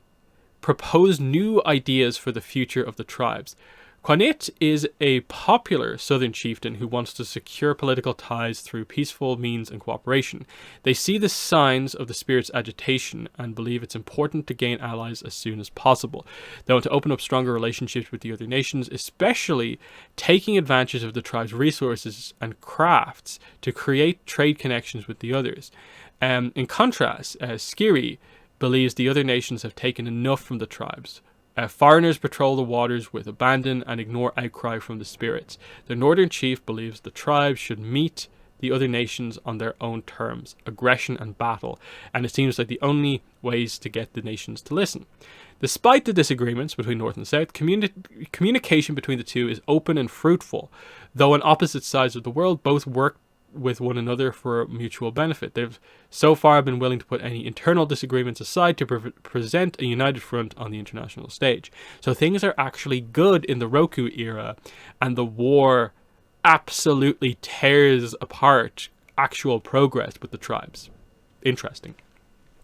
propose new ideas for the future of the tribes. Quanit is a popular southern chieftain who wants to secure political ties through peaceful means and cooperation. They see the signs of the spirit's agitation and believe it's important to gain allies as soon as possible. They want to open up stronger relationships with the other nations, especially taking advantage of the tribe's resources and crafts to create trade connections with the others. In contrast, Skiri believes the other nations have taken enough from the tribes. Foreigners patrol the waters with abandon and ignore outcry from the spirits. The northern chief believes the tribes should meet the other nations on their own terms, aggression and battle, and it seems like the only ways to get the nations to listen. Despite the disagreements between North and South, communication between the two is open and fruitful. Though on opposite sides of the world, both work with one another for mutual benefit. They've so far been willing to put any internal disagreements aside to present a united front on the international stage. So things are actually good in the Roku era, and the war absolutely tears apart actual progress with the tribes. Interesting.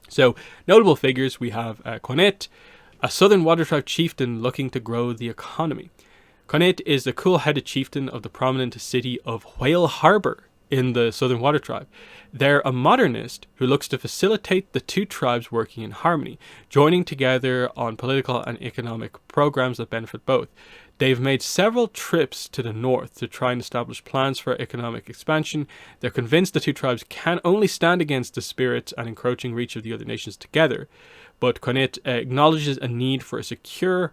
So notable figures, we have Quanit, a southern water tribe chieftain looking to grow the economy. Quanit is the cool-headed chieftain of the prominent city of Whale Harbor in the Southern Water Tribe. They're a modernist who looks to facilitate the two tribes working in harmony, joining together on political and economic programs that benefit both. They've made several trips to the north to try and establish plans for economic expansion. They're convinced the two tribes can only stand against the spirits and encroaching reach of the other nations together. But Quanit acknowledges a need for a secure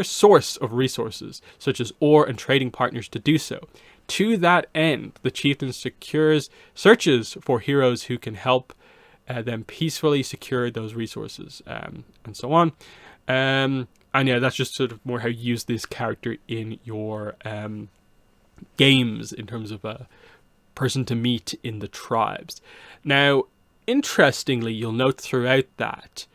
source of resources, such as ore and trading partners to do so. To that end, the chieftain searches for heroes who can help them peacefully secure those resources, and so on. And yeah, that's just sort of more how you use this character in your games in terms of a person to meet in the tribes. Now, interestingly, you'll note throughout that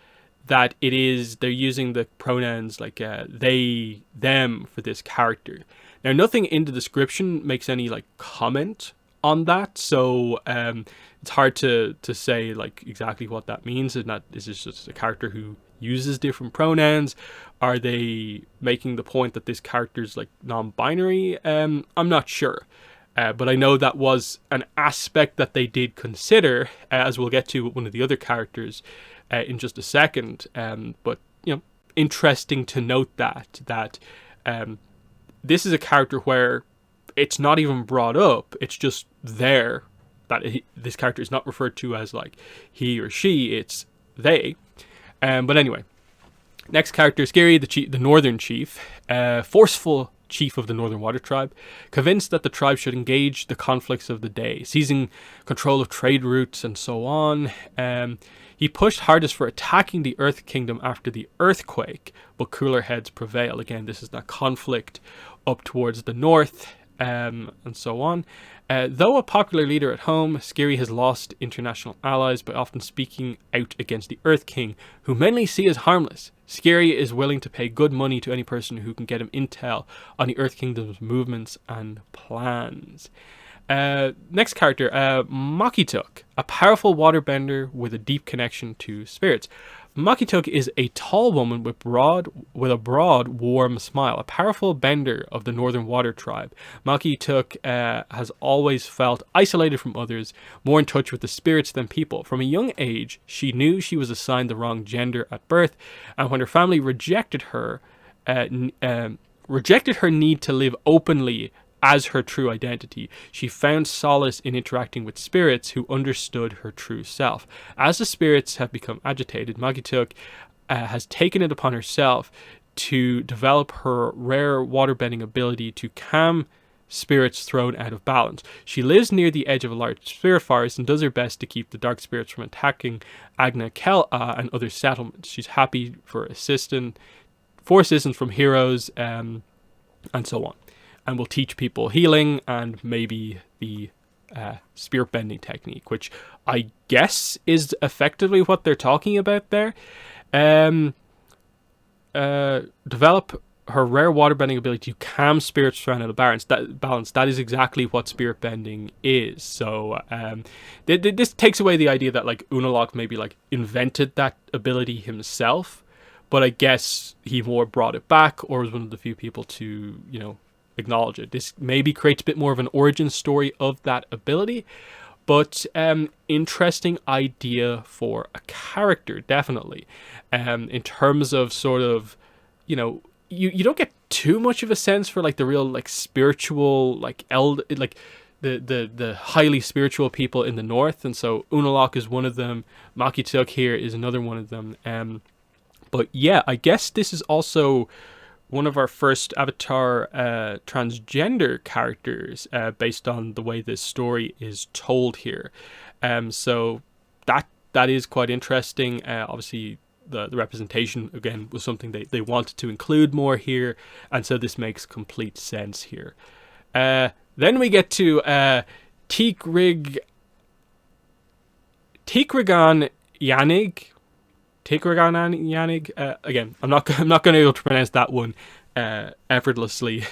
they're using the pronouns like they, them for this character. Now, nothing in the description makes any like comment on that, so it's hard to say like exactly what that means. Is this just a character who uses different pronouns? Are they making the point that this character is like non-binary? I'm not sure. But I know that was an aspect that they did consider, as we'll get to with one of the other characters in just a second. But, you know, interesting to note that this is a character where it's not even brought up. It's just there that this character is not referred to as like he or she. It's they. But anyway, next character, Scary, the northern chief, forceful chief of the Northern Water Tribe, convinced that the tribe should engage the conflicts of the day, seizing control of trade routes and so on. He pushed hardest for attacking the Earth Kingdom after the earthquake, but cooler heads prevail. Again, this is that conflict up towards the north, and so on. Though a popular leader at home, Scary has lost international allies by often speaking out against the Earth King, who many see as harmless. Scary is willing to pay good money to any person who can get him intel on the Earth Kingdom's movements and plans. Next character, Makituk, a powerful waterbender with a deep connection to spirits. Makituk is a tall woman with a broad, warm smile, a powerful bender of the Northern Water Tribe. Makituk has always felt isolated from others, more in touch with the spirits than people. From a young age, she knew she was assigned the wrong gender at birth, and when her family rejected her need to live openly as her true identity, she found solace in interacting with spirits who understood her true self. As the spirits have become agitated, Makituk has taken it upon herself to develop her rare waterbending ability to calm spirits thrown out of balance. She lives near the edge of a large spirit forest and does her best to keep the dark spirits from attacking Agna Kel-A and other settlements. She's happy for assistance from heroes, and so on. And will teach people healing and maybe the spirit bending technique, which I guess is effectively what they're talking about there. Develop her rare waterbending ability to calm spirits thrown out of balance. That is exactly what spirit bending is. So this takes away the idea that like Unalaq maybe like invented that ability himself, but I guess he more brought it back, or was one of the few people to, you know, acknowledge it. This maybe creates a bit more of an origin story of that ability, but interesting idea for a character, definitely. In terms of sort of, you know, you don't get too much of a sense for like the real like spiritual like the highly spiritual people in the north, and so Unalaq is one of them. Makituk here is another one of them. But yeah, I guess this is also one of our first Avatar transgender characters, based on the way this story is told here. So that is quite interesting. Obviously, the representation, again, was something they wanted to include more here, and so this makes complete sense here. Then we get to Tikrigan Yanig. Again, I'm not going to be able to pronounce that one effortlessly.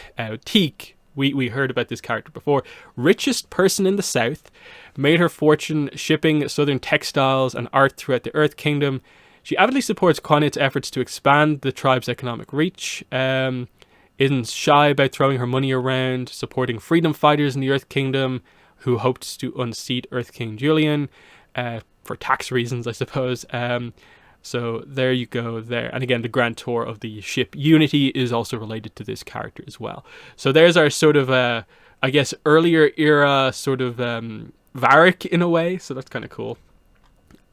Teak, we heard about this character before. Richest person in the south, made her fortune shipping southern textiles and art throughout the Earth Kingdom. She avidly supports Quanit's efforts to expand the tribe's economic reach. Isn't shy about throwing her money around, supporting freedom fighters in the Earth Kingdom, who hoped to unseat Earth King Julian, for tax reasons, I suppose. So there you go there. And again, the Grand Tour of the ship Unity is also related to this character as well. So there's our sort of, I guess, earlier era sort of Varric in a way. So that's kind of cool.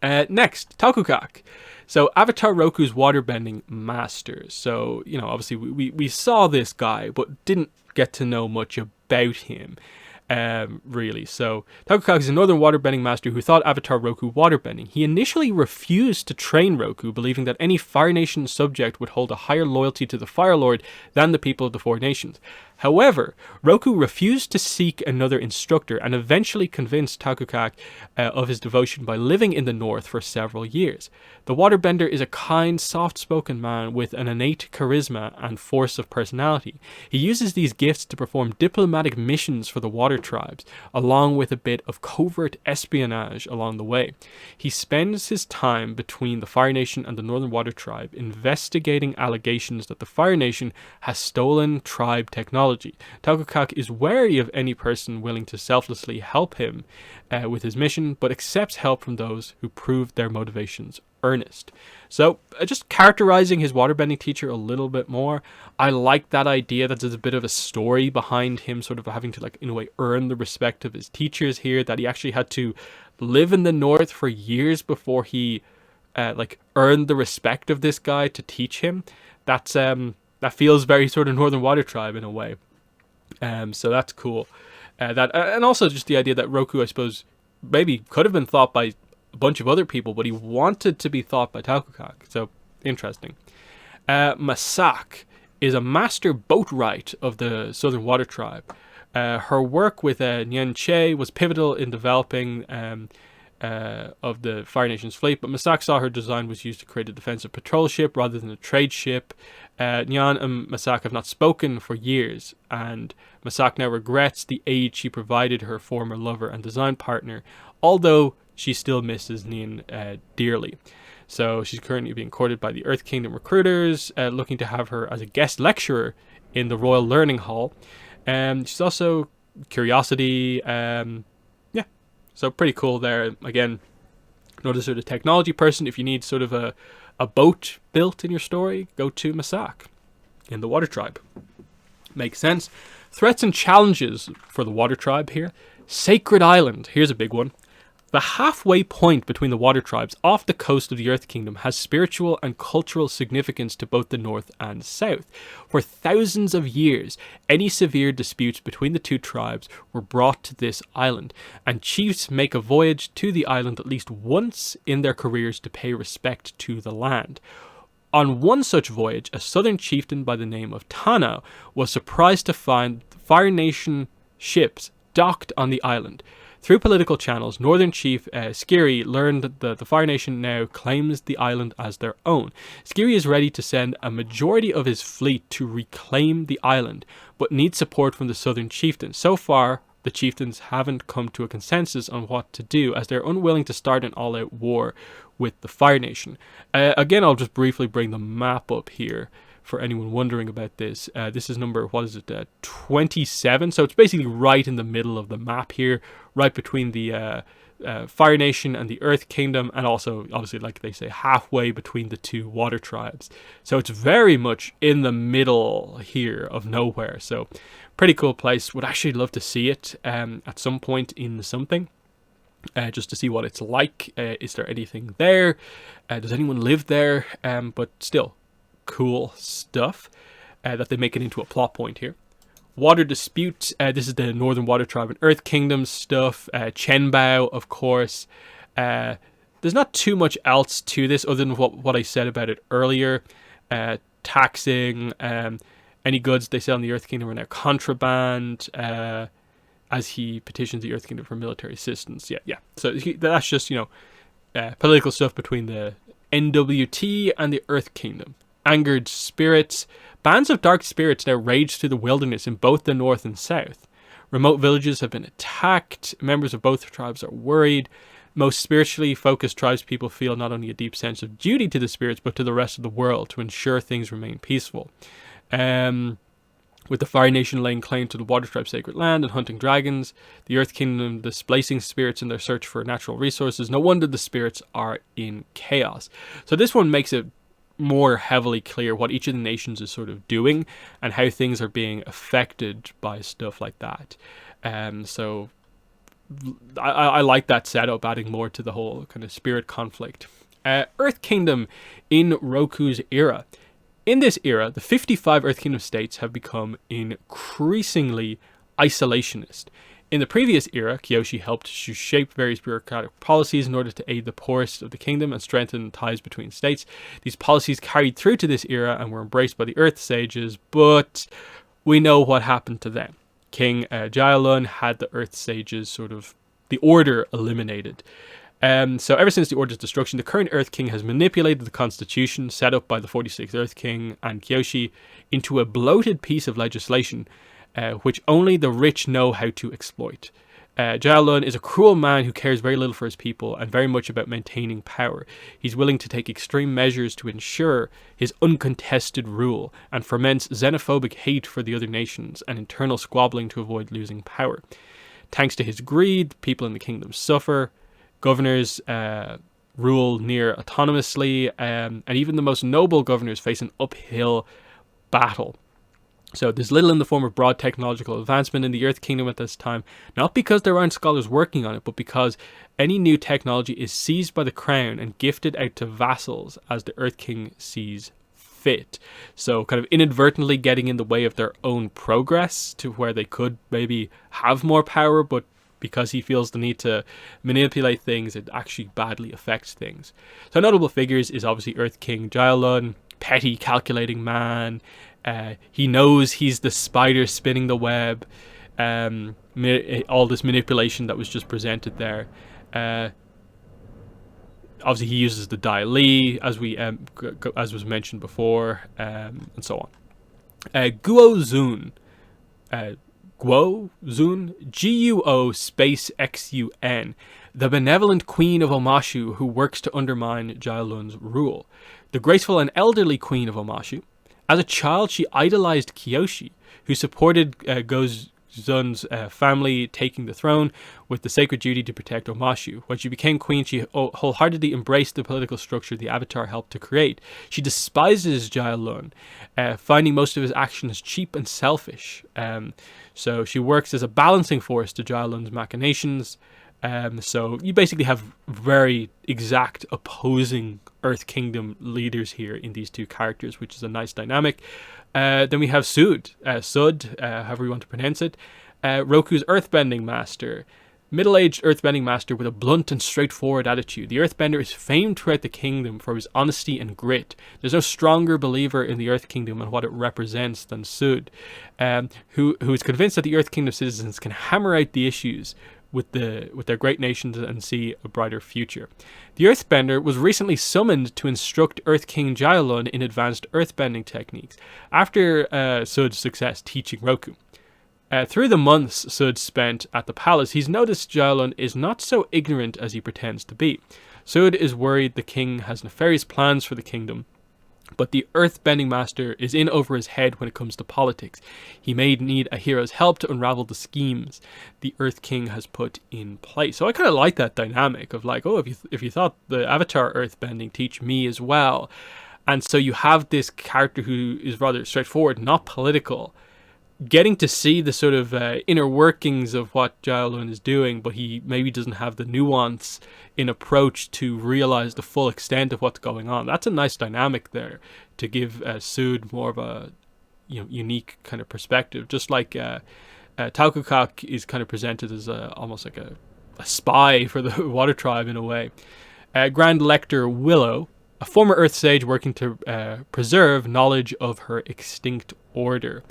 Next, Tokukak. So Avatar Roku's waterbending master. So, you know, obviously we saw this guy, but didn't get to know much about him. Really. So Tokukak is a northern waterbending master who taught Avatar Roku waterbending. He initially refused to train Roku, believing that any Fire Nation subject would hold a higher loyalty to the Fire Lord than the people of the Four Nations. However, Roku refused to seek another instructor and eventually convinced Tokukak of his devotion by living in the north for several years. The waterbender is a kind, soft-spoken man with an innate charisma and force of personality. He uses these gifts to perform diplomatic missions for the water tribes, along with a bit of covert espionage along the way. He spends his time between the Fire Nation and the Northern Water Tribe investigating allegations that the Fire Nation has stolen tribe technology. Tokukak is wary of any person willing to selflessly help him with his mission, but accepts help from those who prove their motivations earnest. So just characterizing his waterbending teacher a little bit more, I like that idea that there's a bit of a story behind him sort of having to, like, in a way, earn the respect of his teachers here, that he actually had to live in the north for years before he like earned the respect of this guy to teach him. That's that feels very sort of Northern Water Tribe in a way. So that's cool. And also just the idea that Roku, I suppose, maybe could have been thought by a bunch of other people, but he wanted to be thought by Tokukak. So interesting. Masak is a master boatwright of the Southern Water Tribe. Her work with Nyen Che was pivotal in developing of the Fire Nation's fleet, but Masak saw her design was used to create a defensive patrol ship rather than a trade ship. Nyan and Masak have not spoken for years, and Masak now regrets the aid she provided her former lover and design partner, although she still misses Nyan dearly. So she's currently being courted by the Earth Kingdom recruiters, looking to have her as a guest lecturer in the Royal Learning Hall. She's also curiosity. So pretty cool there. Again, not a sort of technology person. If you need sort of a boat built in your story, go to Masak in the Water Tribe. Makes sense. Threats and challenges for the Water Tribe here. Sacred Island. Here's a big one. The halfway point between the water tribes off the coast of the Earth Kingdom has spiritual and cultural significance to both the north and south. For thousands of years, any severe disputes between the two tribes were brought to this island, and chiefs make a voyage to the island at least once in their careers to pay respect to the land. On one such voyage, a southern chieftain by the name of Tana was surprised to find Fire Nation ships docked on the island. Through political channels, Northern Chief Skiri learned that the Fire Nation now claims the island as their own. Skiri is ready to send a majority of his fleet to reclaim the island, but needs support from the Southern Chieftains. So far, the chieftains haven't come to a consensus on what to do, as they're unwilling to start an all-out war with the Fire Nation. Again, I'll just briefly bring the map up here for anyone wondering about this. This is number, 27? So it's basically right in the middle of the map here, right between the Fire Nation and the Earth Kingdom, and also, obviously, like they say, halfway between the two water tribes. So it's very much in the middle here of nowhere. So pretty cool place. Would actually love to see it at some point in something. Just to see what it's like. Is there anything there? Does anyone live there? But still, cool stuff that they make it into a plot point here. Water dispute. This is the Northern Water Tribe and Earth Kingdom stuff. Chenbao, of course. There's not too much else to this other than what I said about it earlier. Taxing any goods they sell in the Earth Kingdom are now contraband. As he petitions the Earth Kingdom for military assistance. Yeah. So that's just, political stuff between the NWT and the Earth Kingdom. Angered spirits. Bands of dark spirits now rage through the wilderness in both the north and south. Remote villages have been attacked. Members of both tribes are worried. Most spiritually focused tribespeople feel not only a deep sense of duty to the spirits, but to the rest of the world to ensure things remain peaceful. With the Fire Nation laying claim to the Water Tribe's sacred land and hunting dragons, the Earth Kingdom displacing spirits in their search for natural resources, no wonder the spirits are in chaos. So this one makes it more heavily clear what each of the nations is sort of doing and how things are being affected by stuff like that. So I like that setup, adding more to the whole kind of spirit conflict. Earth Kingdom in Roku's era. In this era, the 55 Earth Kingdom states have become increasingly isolationist. In the previous era, Kyoshi helped to shape various bureaucratic policies in order to aid the poorest of the kingdom and strengthen ties between states. These policies carried through to this era and were embraced by the Earth Sages, but we know what happened to them. King Jaelun had the Earth Sages sort of the order eliminated. So ever since the Order's destruction, the current Earth King has manipulated the constitution set up by the 46th Earth King and Kyoshi into a bloated piece of legislation which only the rich know how to exploit. Jaelun is a cruel man who cares very little for his people and very much about maintaining power. He's willing to take extreme measures to ensure his uncontested rule and foments xenophobic hate for the other nations and internal squabbling to avoid losing power. Thanks to his greed, people in the kingdom suffer. Governors rule near autonomously, and even the most noble governors face an uphill battle. So there's little in the form of broad technological advancement in the Earth Kingdom at this time, not because there aren't scholars working on it, but because any new technology is seized by the crown and gifted out to vassals as the Earth King sees fit. So kind of inadvertently getting in the way of their own progress to where they could maybe have more power, but because he feels the need to manipulate things, it actually badly affects things. So notable figures is obviously Earth King Jaelun, petty, calculating man. He knows he's the spider spinning the web. All this manipulation that was just presented there. Obviously, he uses the Dai Li, as was mentioned before, and so on. Guo Zun. Guo Zun, G-U-O space X-U-N, the benevolent queen of Omashu who works to undermine Jaelun's rule. The graceful and elderly queen of Omashu. As a child, she idolized Kyoshi, who supported Guo Zun's family taking the throne with the sacred duty to protect Omashu. When she became queen, she wholeheartedly embraced the political structure the Avatar helped to create. She despises Jaelun, finding most of his actions cheap and selfish. So she works as a balancing force to Jaelun's machinations. So you basically have very exact opposing Earth Kingdom leaders here in these two characters, which is a nice dynamic. Then we have Sud, however you want to pronounce it, Roku's Earthbending Master. Middle-aged Earthbending Master with a blunt and straightforward attitude. The Earthbender is famed throughout the kingdom for his honesty and grit. There's no stronger believer in the Earth Kingdom and what it represents than Sud, who is convinced that the Earth Kingdom citizens can hammer out the issues with their great nations and see a brighter future. The Earthbender was recently summoned to instruct Earth King Jaelun in advanced earthbending techniques after Sud's success teaching Roku. Through the months Sud spent at the palace, he's noticed Jaelun is not so ignorant as he pretends to be. Sud is worried the king has nefarious plans for the kingdom, but the Earthbending Master is in over his head when it comes to politics. He may need a hero's help to unravel the schemes the Earth King has put in place. So I kind of like that dynamic of like, oh, if you thought the Avatar Earthbending, teach me as well. And so you have this character who is rather straightforward, not political, getting to see the sort of inner workings of what Jaelun is doing, but he maybe doesn't have the nuance in approach to realize the full extent of what's going on. That's a nice dynamic there to give Sud more of a unique kind of perspective, just like Taukukak is kind of presented as almost like a spy for the Water Tribe in a way. Grand Lector Willow, a former Earth Sage working to preserve knowledge of her extinct order.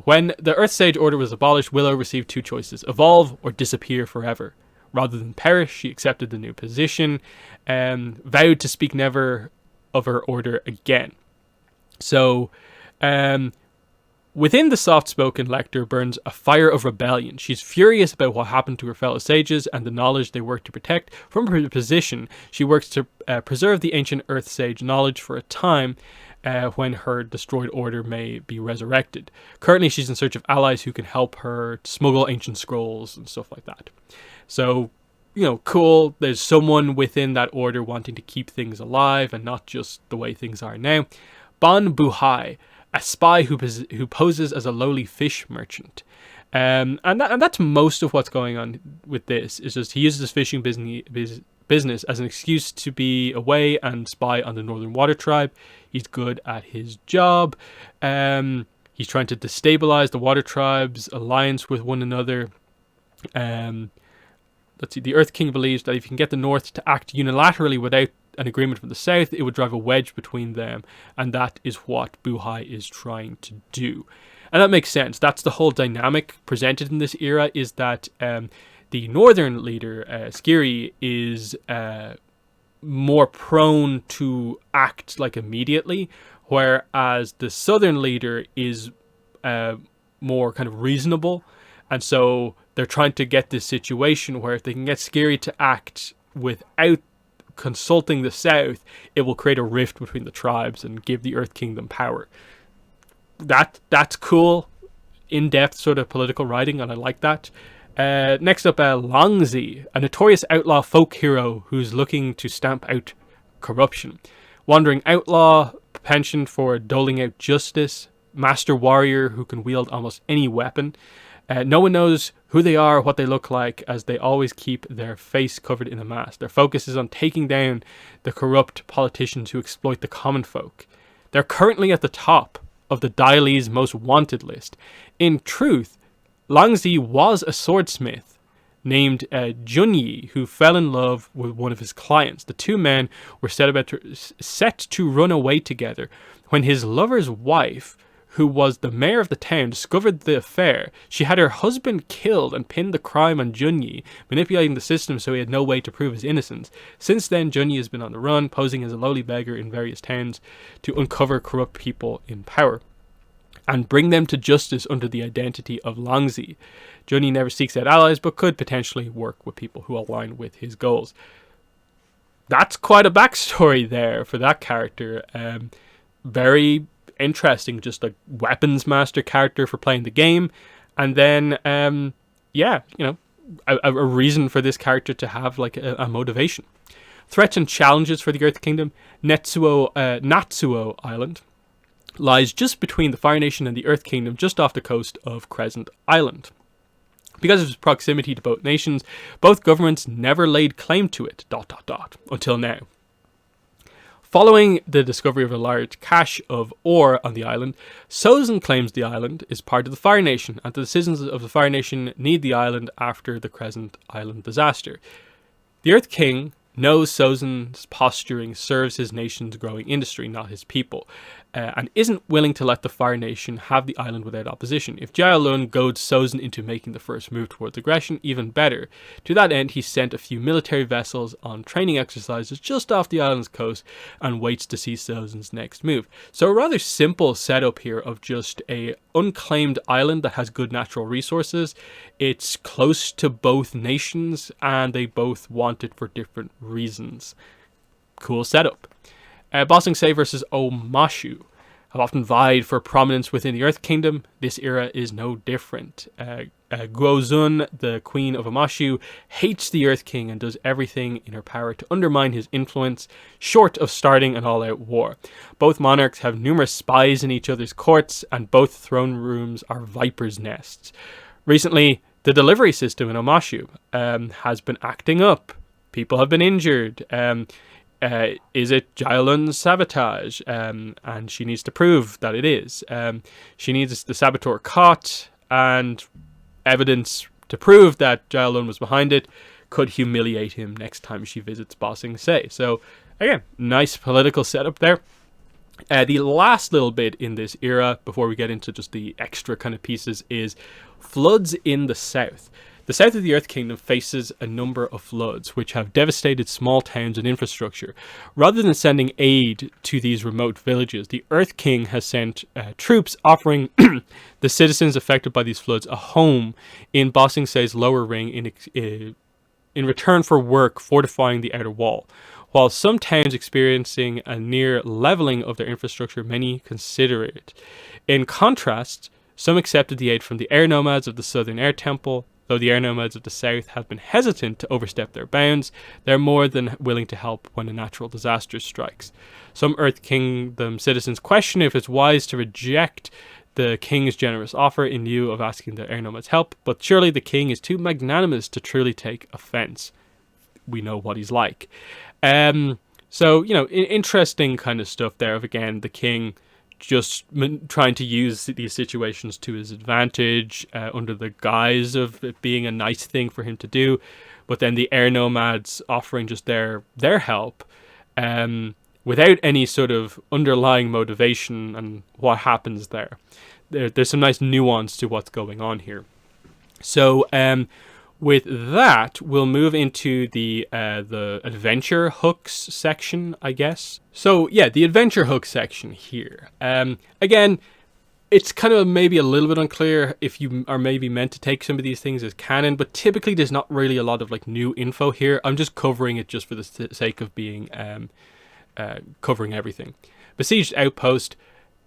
When the Earth Sage Order was abolished, Willow received two choices: evolve or disappear forever. Rather than perish, she accepted the new position and vowed to speak never of her order again. So, Within the soft-spoken lector burns a fire of rebellion. She's furious about what happened to her fellow sages and the knowledge they work to protect. From her position, she works to preserve the ancient Earth Sage knowledge for a time when her destroyed order may be resurrected. Currently, she's in search of allies who can help her smuggle ancient scrolls and stuff like that. So, cool. There's someone within that order wanting to keep things alive and not just the way things are now. Bon Buhai, a spy who poses as a lowly fish merchant. And that's most of what's going on with this. It's just he uses his fishing business as an excuse to be away and spy on the Northern Water Tribe. He's good at his job. He's trying to destabilize the Water Tribe's alliance with one another. Let's see. The Earth King believes that if he can get the North to act unilaterally without an agreement from the South, it would drive a wedge between them, and that is what Buhai is trying to do. And that makes sense. That's the whole dynamic presented in this era, is that the northern leader, Skiri, is more prone to act like immediately, whereas the southern leader is more kind of reasonable. And so they're trying to get this situation where if they can get Skiri to act without consulting the South, it will create a rift between the tribes and give the Earth Kingdom power. That's cool, in-depth sort of political writing, and I like that. Next up, Longzi, a notorious outlaw folk hero who's looking to stamp out corruption. Wandering outlaw, penchant for doling out justice, master warrior who can wield almost any weapon. No one knows who they are, what they look like, as they always keep their face covered in a mask. Their focus is on taking down the corrupt politicians who exploit the common folk. They're currently at the top of the Daili's most wanted list. In truth, Longzi was a swordsmith named Junyi, who fell in love with one of his clients. The two men were set to run away together when his lover's wife, who was the mayor of the town, discovered the affair. She had her husband killed and pinned the crime on Junyi, manipulating the system so he had no way to prove his innocence. Since then, Junyi has been on the run, posing as a lowly beggar in various towns to uncover corrupt people in power and bring them to justice under the identity of Longzi. Junyi never seeks out allies, but could potentially work with people who align with his goals. That's quite a backstory there for that character. Very interesting, just a weapons master character for playing the game, and then a reason for this character to have like a motivation. Threats and challenges for the Earth Kingdom. Natsuo Island lies just between the Fire Nation and the Earth Kingdom, just off the coast of Crescent Island. Because of its proximity to both nations, both governments never laid claim to it, until now. Following the discovery of a large cache of ore on the island, Sozin claims the island is part of the Fire Nation, and the citizens of the Fire Nation need the island after the Crescent Island disaster. The Earth King knows Sozin's posturing serves his nation's growing industry, not his people, and isn't willing to let the Fire Nation have the island without opposition. If Jialun goads Sozin into making the first move towards aggression, even better. To that end, he sent a few military vessels on training exercises just off the island's coast and waits to see Sozin's next move. So a rather simple setup here of just a unclaimed island that has good natural resources. It's close to both nations and they both want it for different reasons. Cool setup. Bossing Say versus Omashu have often vied for prominence within the Earth Kingdom. This era is no different. Guozun, the Queen of Omashu, hates the Earth King and does everything in her power to undermine his influence, short of starting an all-out war. Both monarchs have numerous spies in each other's courts, and both throne rooms are vipers' nests. Recently, the delivery system in Omashu has been acting up. People have been injured. Is it Jialun's sabotage? And she needs to prove that it is. She needs the saboteur caught, and evidence to prove that Jialun was behind it could humiliate him next time she visits Bossing Say. So, again, nice political setup there. The last little bit in this era, before we get into just the extra kind of pieces, is floods in the south. The south of the Earth Kingdom faces a number of floods, which have devastated small towns and infrastructure. Rather than sending aid to these remote villages, the Earth King has sent troops offering the citizens affected by these floods a home in Ba Sing Se's lower ring in return for work fortifying the outer wall. While some towns experiencing a near leveling of their infrastructure, many consider it. In contrast, some accepted the aid from the air nomads of the Southern Air Temple. Though the air nomads of the south have been hesitant to overstep their bounds, they're more than willing to help when a natural disaster strikes. Some Earth Kingdom citizens question if it's wise to reject the king's generous offer in lieu of asking the air nomads' help, but surely the king is too magnanimous to truly take offense. We know what he's like. So, interesting kind of stuff there of, again, the king just trying to use these situations to his advantage under the guise of it being a nice thing for him to do. But then the air nomads offering just their help without any sort of underlying motivation and what happens there. There's some nice nuance to what's going on here. So, with that, we'll move into the adventure hooks section, I guess. So yeah, the adventure hook section here. Again, it's kind of maybe a little bit unclear if you are maybe meant to take some of these things as canon, but typically there's not really a lot of like new info here. I'm just covering it just for the sake of being covering everything. Besieged outpost.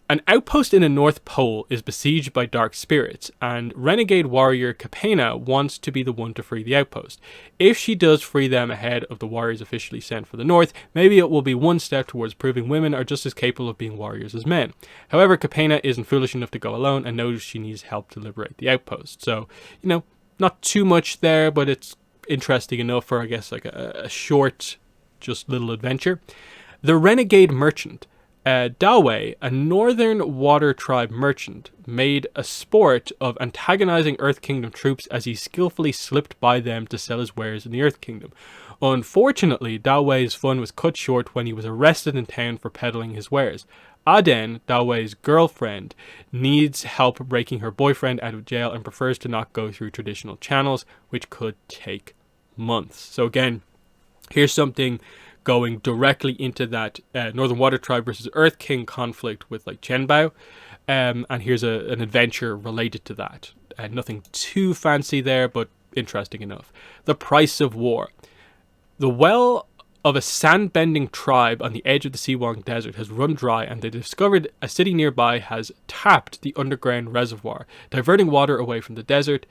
An outpost in the North Pole is besieged by dark spirits, and renegade warrior Capena wants to be the one to free the outpost. If she does free them ahead of the warriors officially sent for the North, maybe it will be one step towards proving women are just as capable of being warriors as men. However, Capena isn't foolish enough to go alone and knows she needs help to liberate the outpost. So, not too much there, but it's interesting enough for, I guess, like a short, just little adventure. The renegade merchant. Dawei, a northern water tribe merchant, made a sport of antagonizing Earth Kingdom troops as he skillfully slipped by them to sell his wares in the Earth Kingdom. Unfortunately, Dawei's fun was cut short when he was arrested in town for peddling his wares. Aden, Dawei's girlfriend, needs help breaking her boyfriend out of jail and prefers to not go through traditional channels, which could take months. So again, here's something going directly into that Northern Water Tribe versus Earth King conflict with like Chenbao. And here's an adventure related to that. Nothing too fancy there, but interesting enough. The price of war. The well of a sand-bending tribe on the edge of the Siwang Desert has run dry, and they discovered a city nearby has tapped the underground reservoir, diverting water away from the desert.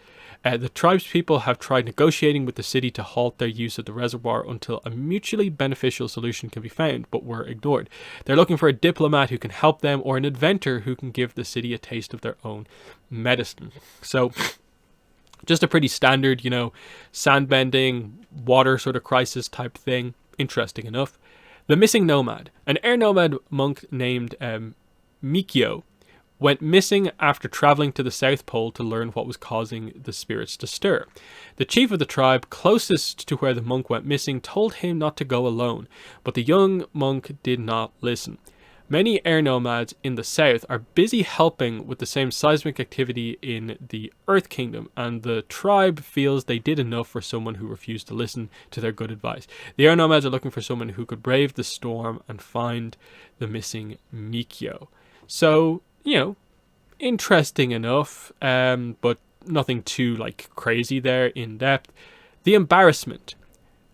The tribe's people have tried negotiating with the city to halt their use of the reservoir until a mutually beneficial solution can be found, but were ignored. They're looking for a diplomat who can help them, or an inventor who can give the city a taste of their own medicine. So, just a pretty standard, sandbending, water sort of crisis type thing. Interesting enough. The missing nomad. An air nomad monk named Mikio went missing after traveling to the South Pole to learn what was causing the spirits to stir. The chief of the tribe closest to where the monk went missing told him not to go alone, but the young monk did not listen. Many air nomads in the south are busy helping with the same seismic activity in the Earth Kingdom, and the tribe feels they did enough for someone who refused to listen to their good advice. The air nomads are looking for someone who could brave the storm and find the missing Mikio. So, interesting enough, but nothing too crazy there in depth. The embarrassment.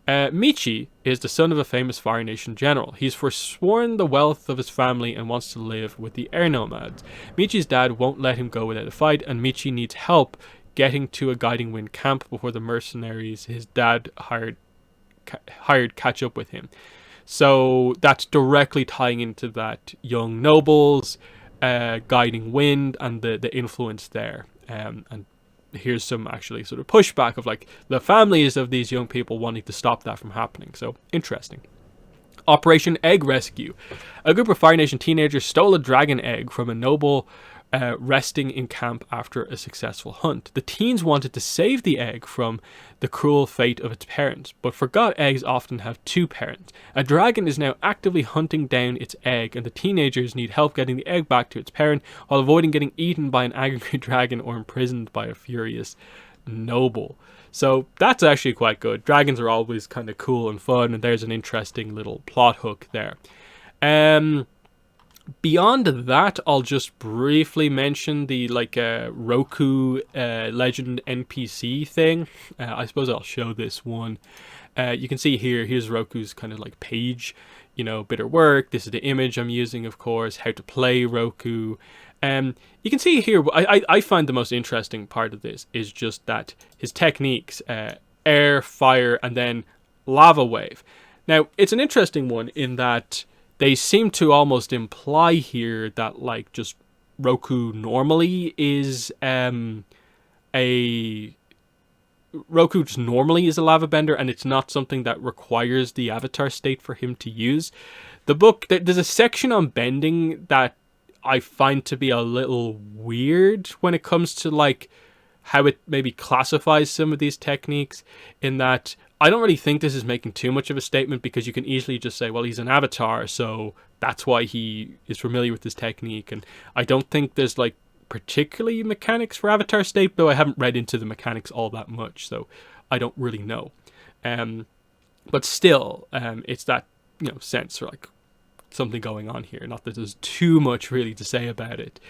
Michi is the son of a famous Fire Nation general. He's forsworn the wealth of his family and wants to live with the air nomads. Michi's dad won't let him go without a fight, and Michi needs help getting to a Guiding Wind camp before the mercenaries his dad hired catch up with him. So that's directly tying into that young nobles, Guiding Wind, and the influence there. And here's some actually sort of pushback of the families of these young people wanting to stop that from happening. So interesting. Operation Egg Rescue. A group of Fire Nation teenagers stole a dragon egg from a noble resting in camp after a successful hunt. The teens wanted to save the egg from the cruel fate of its parents, but forgot eggs often have two parents. A dragon is now actively hunting down its egg, and the teenagers need help getting the egg back to its parent while avoiding getting eaten by an angry dragon or imprisoned by a furious noble. So that's actually quite good. Dragons are always kind of cool and fun, and there's an interesting little plot hook there. Beyond that, I'll just briefly mention the Roku Legend NPC thing. I suppose I'll show this one. You can see here's Roku's kind of like page, you know, bit of work. This is the image I'm using, of course, how to play Roku. You can see here, I find the most interesting part of this is just that his techniques, air, fire, and then lava wave. Now, it's an interesting one in that they seem to almost imply here that like just Roku normally is Roku just normally is a lava bender, and it's not something that requires the avatar state for him to use. The book, there's a section on bending that I find to be a little weird when it comes to like how it maybe classifies some of these techniques, in that I don't really think this is making too much of a statement, because you can easily just say, well, he's an avatar, so that's why he is familiar with this technique. And I don't think there's like particularly mechanics for avatar state, though I haven't read into the mechanics all that much, so I don't really know. But still, it's that, you know, sense for like something going on here. Not that there's too much really to say about it.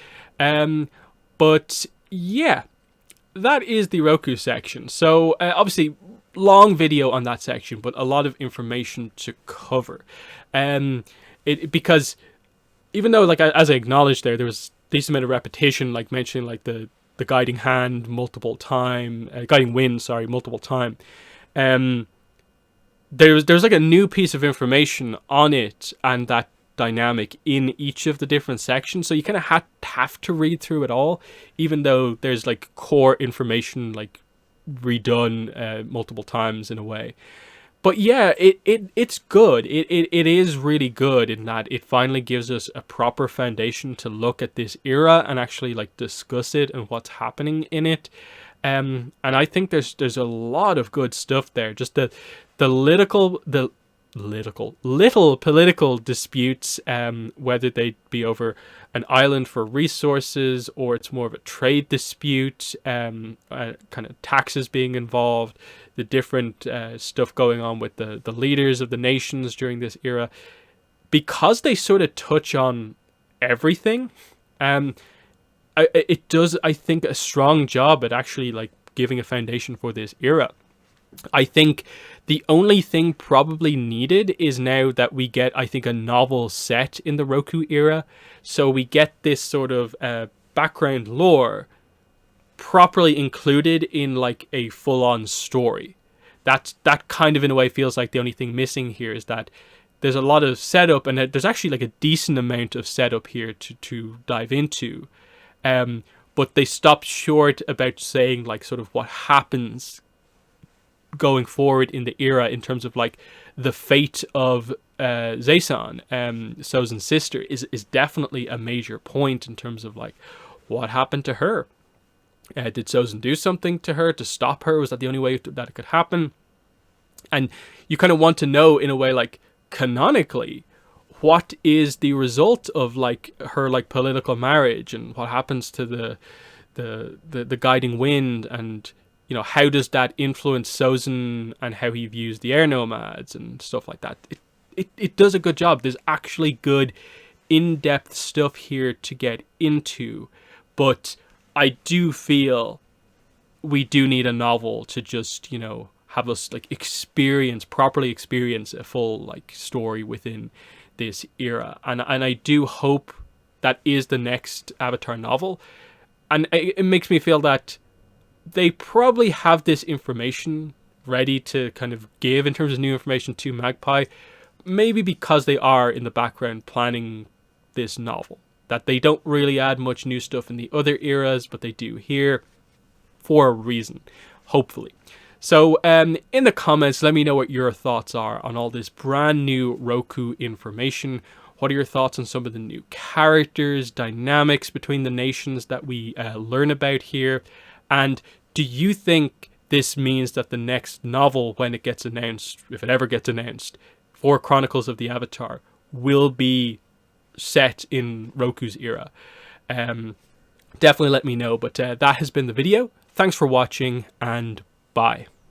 But yeah, that is the Roku section. So obviously long video on that section, but a lot of information to cover. Because even though, like, as I acknowledged there was decent amount of repetition, like mentioning like the guiding hand multiple time, guiding wind, sorry, multiple time. There's like a new piece of information on it and that dynamic in each of the different sections, so you kind of have to read through it all, even though there's like core information like redone multiple times in a way. But yeah, it's good. It is really good in that it finally gives us a proper foundation to look at this era and actually like discuss it and what's happening in it. And I think there's a lot of good stuff there. Just the little political disputes, whether they be over an island for resources or it's more of a trade dispute, kind of taxes being involved, the different stuff going on with the leaders of the nations during this era, because they sort of touch on everything. It does, I think, a strong job at actually like giving a foundation for this era. I think the only thing probably needed is now that we get, I think, a novel set in the Roku era. So we get this sort of background lore properly included in like a full-on story. That kind of in a way feels like the only thing missing here, is that there's a lot of setup, and there's actually like a decent amount of setup here to dive into. But they stopped short about saying like sort of what happens going forward in the era in terms of like the fate of Zaison, Sozin's sister, is definitely a major point in terms of like what happened to her. Did Sozin do something to her to stop her? Was that the only way that it could happen? And you kind of want to know, in a way, like canonically, what is the result of like her like political marriage, and what happens to the guiding wind, and you know, how does that influence Sozin and how he views the air nomads and stuff like that. It does a good job. There's actually good in-depth stuff here to get into, but I do feel we do need a novel to just, you know, have us like properly experience a full like story within this era. And I do hope that is the next Avatar novel. And it makes me feel that they probably have this information ready to kind of give in terms of new information to Magpie, maybe because they are in the background planning this novel. That they don't really add much new stuff in the other eras, but they do here for a reason, hopefully. So in the comments, let me know what your thoughts are on all this brand new Roku information. What are your thoughts on some of the new characters, dynamics between the nations that we learn about here? And do you think this means that the next novel, when it gets announced, if it ever gets announced, for Chronicles of the Avatar, will be set in Roku's era? Definitely let me know. But that has been the video. Thanks for watching, and bye.